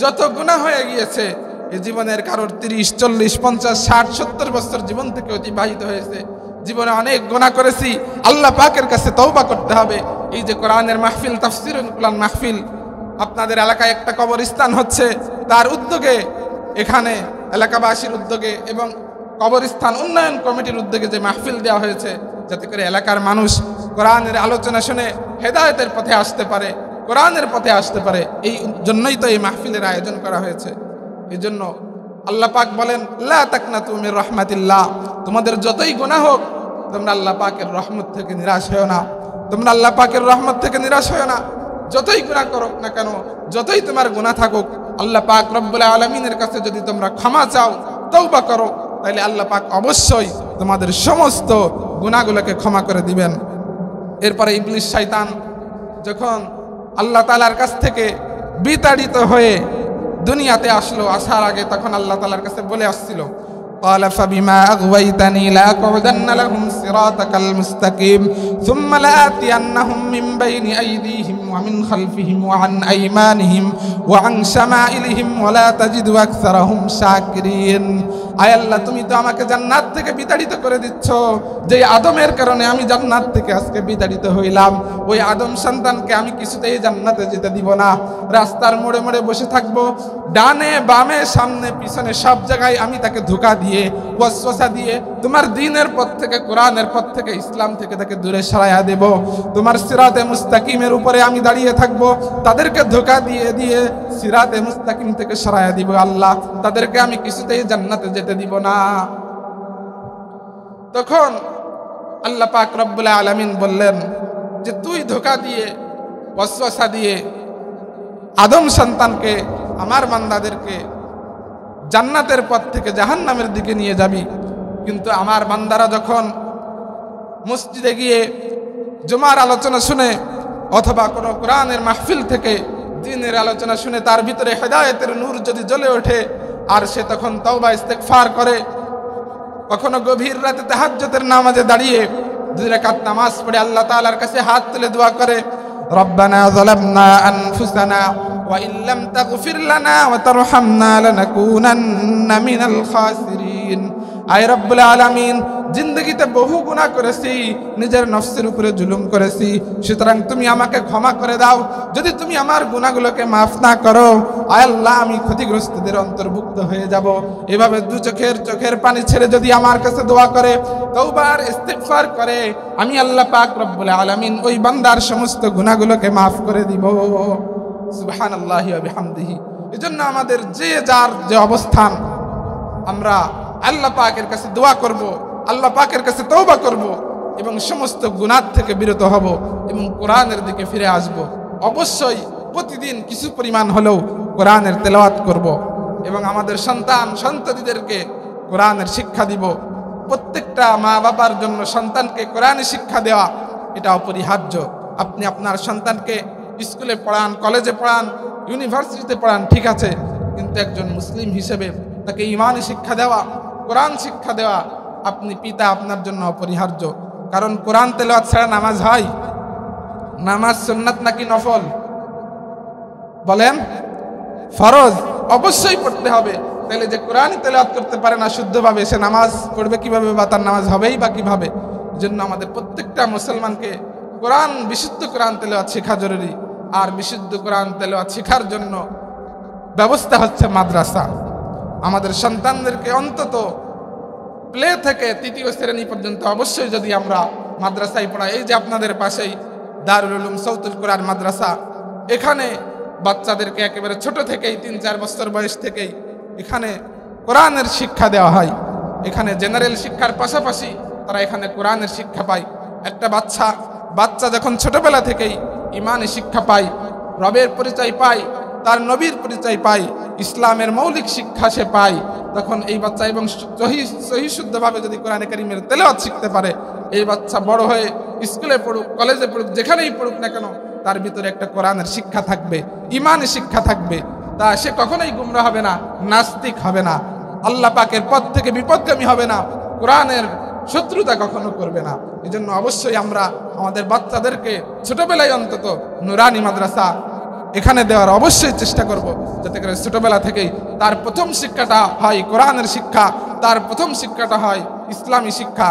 যত গুনাহ হয়ে গিয়েছে, এই জীবনের কারোর 30, 40, 50, 60, 70 বছর জীবন থেকে অতিবাহিত হয়েছে, জীবনে অনেক গুনাহ করেছি, আল্লাহ পাকের কাছে তওবা করতে হবে। এই যে কোরআনের মাহফিল, তাফসীরুল কোরআন মাহফিল, আপনাদের এলাকায় একটা কবরস্থান হচ্ছে, তার উদ্যোগে, এখানে এলাকাবাসীর উদ্যোগে এবং কবরস্থান উন্নয়ন কমিটির উদ্যোগে যে মাহফিল দেওয়া হয়েছে, যাতে করে এলাকার মানুষ কোরআনের আলোচনা শুনে হেদায়েতের পথে আসতে পারে, কোরআনের পথে আসতে পারে, এই জন্যই তো এই মাহফিলের আয়োজন করা হয়েছে। এই জন্য আল্লাহ পাক বলেন, লা তাকনাতু মির রাহমাতিল্লাহ, তোমাদের যতই গুনাহ হোক তোমরা আল্লাহ পাকের রহমত থেকে নিরাশ হও না, তোমরা আল্লাহ পাকের রহমত থেকে নিরাশ হও না। যতই গুনাহ করো না কেন, যতই তোমার গুনাহ থাকুক, আল্লাহ পাক রব্বুল আলামিনের কাছে যদি তোমরা ক্ষমা চাও, তওবা করো, তাহলে আল্লাহ পাক অবশ্যই তোমাদের সমস্ত গুনাহগুলোকে ক্ষমা করে দিবেন। এরপরে ইবলিস শয়তান যখন আল্লাহ তাআলার কাছ থেকে বিতাড়িত হয়ে দুনিয়াতে আসলো, আসার আগে তখন আল্লাহ তাআলার কাছে বলে আসছিল, قال فبما أغويتني لأقعدن لهم صراطك المستقيم ثم لآتينهم من بين أيديهم ومن خلفهم وعن أيمانهم وعن شمائلهم ولا تجد أكثرهم شاكرين আয় আল্লাহ, তুমি তো আমাকে জান্নাত থেকে বিতাড়িত করে দিচ্ছ। যে আদমের কারণে আমি জান্নাত থেকে আজকে বিতাড়িত হইলাম, ওই আদম সন্তানকে আমি কিছুতেই জান্নাতে যেতে দিব না। রাস্তার মোড়ে মোড়ে বসে থাকবো, ডানে বামে সামনে পিছনে সব জায়গায় আমি তাকে ধোঁকা দিয়ে ওয়াসওয়াসা দিয়ে তোমার দ্বীনের পথ থেকে, কোরআনের পথ থেকে, ইসলাম থেকে তাকে দূরে সরাইয়া দেব। তোমার সিরাতে মুস্তাকিমের উপরে আমি দাঁড়িয়ে থাকবো, তাদেরকে ধোঁকা দিয়ে দিয়ে সিরাতে মুস্তাকিম থেকে সরাইয়া দিব। আল্লাহ, তাদেরকে আমি কিছুতেই জান্নাতে যেতে দিব না। তখন আল্লাহ পাক রব্বুল আলামিন বললেন যে তুই ধোঁকা দিয়ে ওয়াসওয়াসা দিয়ে আদম সন্তানকে, আমার বান্দাদেরকে জান্নাতের পথ থেকে জাহান্নামের দিকে নিয়ে যাবি, কিন্তু আমার বান্দারা যখন মসজিদে গিয়ে জুমার আলোচনা শুনে অথবা কোনো কোরআনের মাহফিল থেকে দ্বীনের আলোচনা শুনে তার ভিতরে হেদায়েতের নূর যদি জ্বলে ওঠে আর সে তখন তওবা ইস্তেগফার করে, কখনো গভীর রাতে তাহাজ্জুদের নামাজে দাঁড়িয়ে 2 রাকাত নামাজ পড়ে আল্লাহ তাআলার কাছে হাত তুলে দোয়া করে, রব্বানা যালামনা আনফুসানা ওয়া ইল্লাম তাগফির লানা ওয়া তারহামনা লানাকুনান্না মিনাল খাসিরিন। আয় রব্বুল আলামিন, জিন্দগিতে বহু গুনাহ করেছি, নিজের নফসের উপরে জুলুম করেছি, সুতরাং তুমি আমাকে ক্ষমা করে দাও। যদি তুমি আমার গুনাহগুলোকে মাফ না করো, আয় আল্লাহ, আমি ক্ষতিগ্রস্তদের অন্তর্ভুক্ত হয়ে যাব। এভাবে দু চোখের পানি ছেড়ে যদি আমার কাছে দোয়া করে, তওবার ইস্তিগফার করে, আমি আল্লাহ পাক রব্বুল আলামিন ওই বান্দার সমস্ত গুনাহগুলোকে মাফ করে দিব। সুবহানাল্লাহি ওয়া বিহামদিহি। এজন্য আমাদের যে যার যে অবস্থান, আমরা আল্লাহ পাকের কাছে দোয়া করব, আল্লাহ পাকের কাছে তওবা করব এবং সমস্ত গুনাহ থেকে বিরত হব এবং কোরআনের দিকে ফিরে আসব। অবশ্যই প্রতিদিন কিছু পরিমাণ হলেও কোরআনের তেলাওয়াত করব এবং আমাদের সন্তান সন্ততিদেরকে কোরআনের শিক্ষা দিব। প্রত্যেকটা মা বাবার জন্য সন্তানকে কোরআনে শিক্ষা দেওয়া এটা অপরিহার্য। আপনি আপনার সন্তানকে স্কুলে পড়ান, কলেজে পড়ান, ইউনিভার্সিটিতে পড়ান, ঠিক আছে, কিন্তু একজন মুসলিম হিসেবে তাকে ঈমানি শিক্ষা দেওয়া, কোরআন শিক্ষা দেওয়া আপনি পিতা আপনার জন্য অপরিহার্য। কারণ কোরআন তেলাওয়াত ছাড়া নামাজ হয়? নামাজ সুন্নাত নাকি নফল? বলেন। ফরজ, অবশ্যই পড়তে হবে। তাহলে যে কোরআন তেলাওয়াত করতে পারে না শুদ্ধভাবে, সে নামাজ পড়বে কিভাবে বা তার নামাজ হবেই বা কিভাবে? এজন্য আমাদের প্রত্যেকটা মুসলমানকে কোরআন, বিশুদ্ধ কোরআন তেলাওয়াত শেখা জরুরি। আর বিশুদ্ধ কোরআন তেলাওয়াত শেখার জন্য ব্যবস্থা হচ্ছে মাদ্রাসা। আমাদের সন্তানদেরকে অন্তত প্লে থেকে 3য় শ্রেণী পর্যন্ত অবশ্যই যদি আমরা মাদ্রাসায় পড়াই, এই যে আপনাদের পাশেই দারুল উলুম সৌতুল কোরআন মাদ্রাসা, এখানে বাচ্চাদেরকে একেবারে ছোট থেকেই 3-4 বছর বয়স থেকেই এখানে কোরআনের শিক্ষা দেওয়া হয়। এখানে জেনারেল শিক্ষার পাশাপাশি তারা এখানে কোরআনের শিক্ষা পায়। একটা বাচ্চা যখন ছোটবেলা থেকেই ঈমানের শিক্ষা পায়, রবের পরিচয় পায়, তার নবীর পরিচয় পায়, ইসলামের মৌলিক শিক্ষা সে পায়, তখন এই বাচ্চা এবং সহি শুদ্ধভাবে যদি কোরআনে কারীমের তেলাওয়াত শিখতে পারে, এই বাচ্চা বড় হয়ে স্কুলে পড়ুক, কলেজে পড়ুক, যেখানেই পড়ুক না কেন, তার ভিতরে একটা কোরআনের শিক্ষা থাকবে, ঈমানের শিক্ষা থাকবে। তা সে কখনোই গুমরা হবে না, নাস্তিক হবে না, আল্লাহ পাকের পথ থেকে বিপদগামী হবে না, কোরআনের শত্রুতা কখনো করবে না। এজন্য অবশ্যই আমরা আমাদের বাচ্চাদেরকে ছোটবেলায় অন্তত নুরানি মাদ্রাসা এখানে দেওয়ার অবশ্যই চেষ্টা করব, যাতে করে ছোটবেলা থেকেই তার প্রথম শিক্ষাটা হয় কোরআনের শিক্ষা, তার প্রথম শিক্ষাটা হয় ইসলামী শিক্ষা।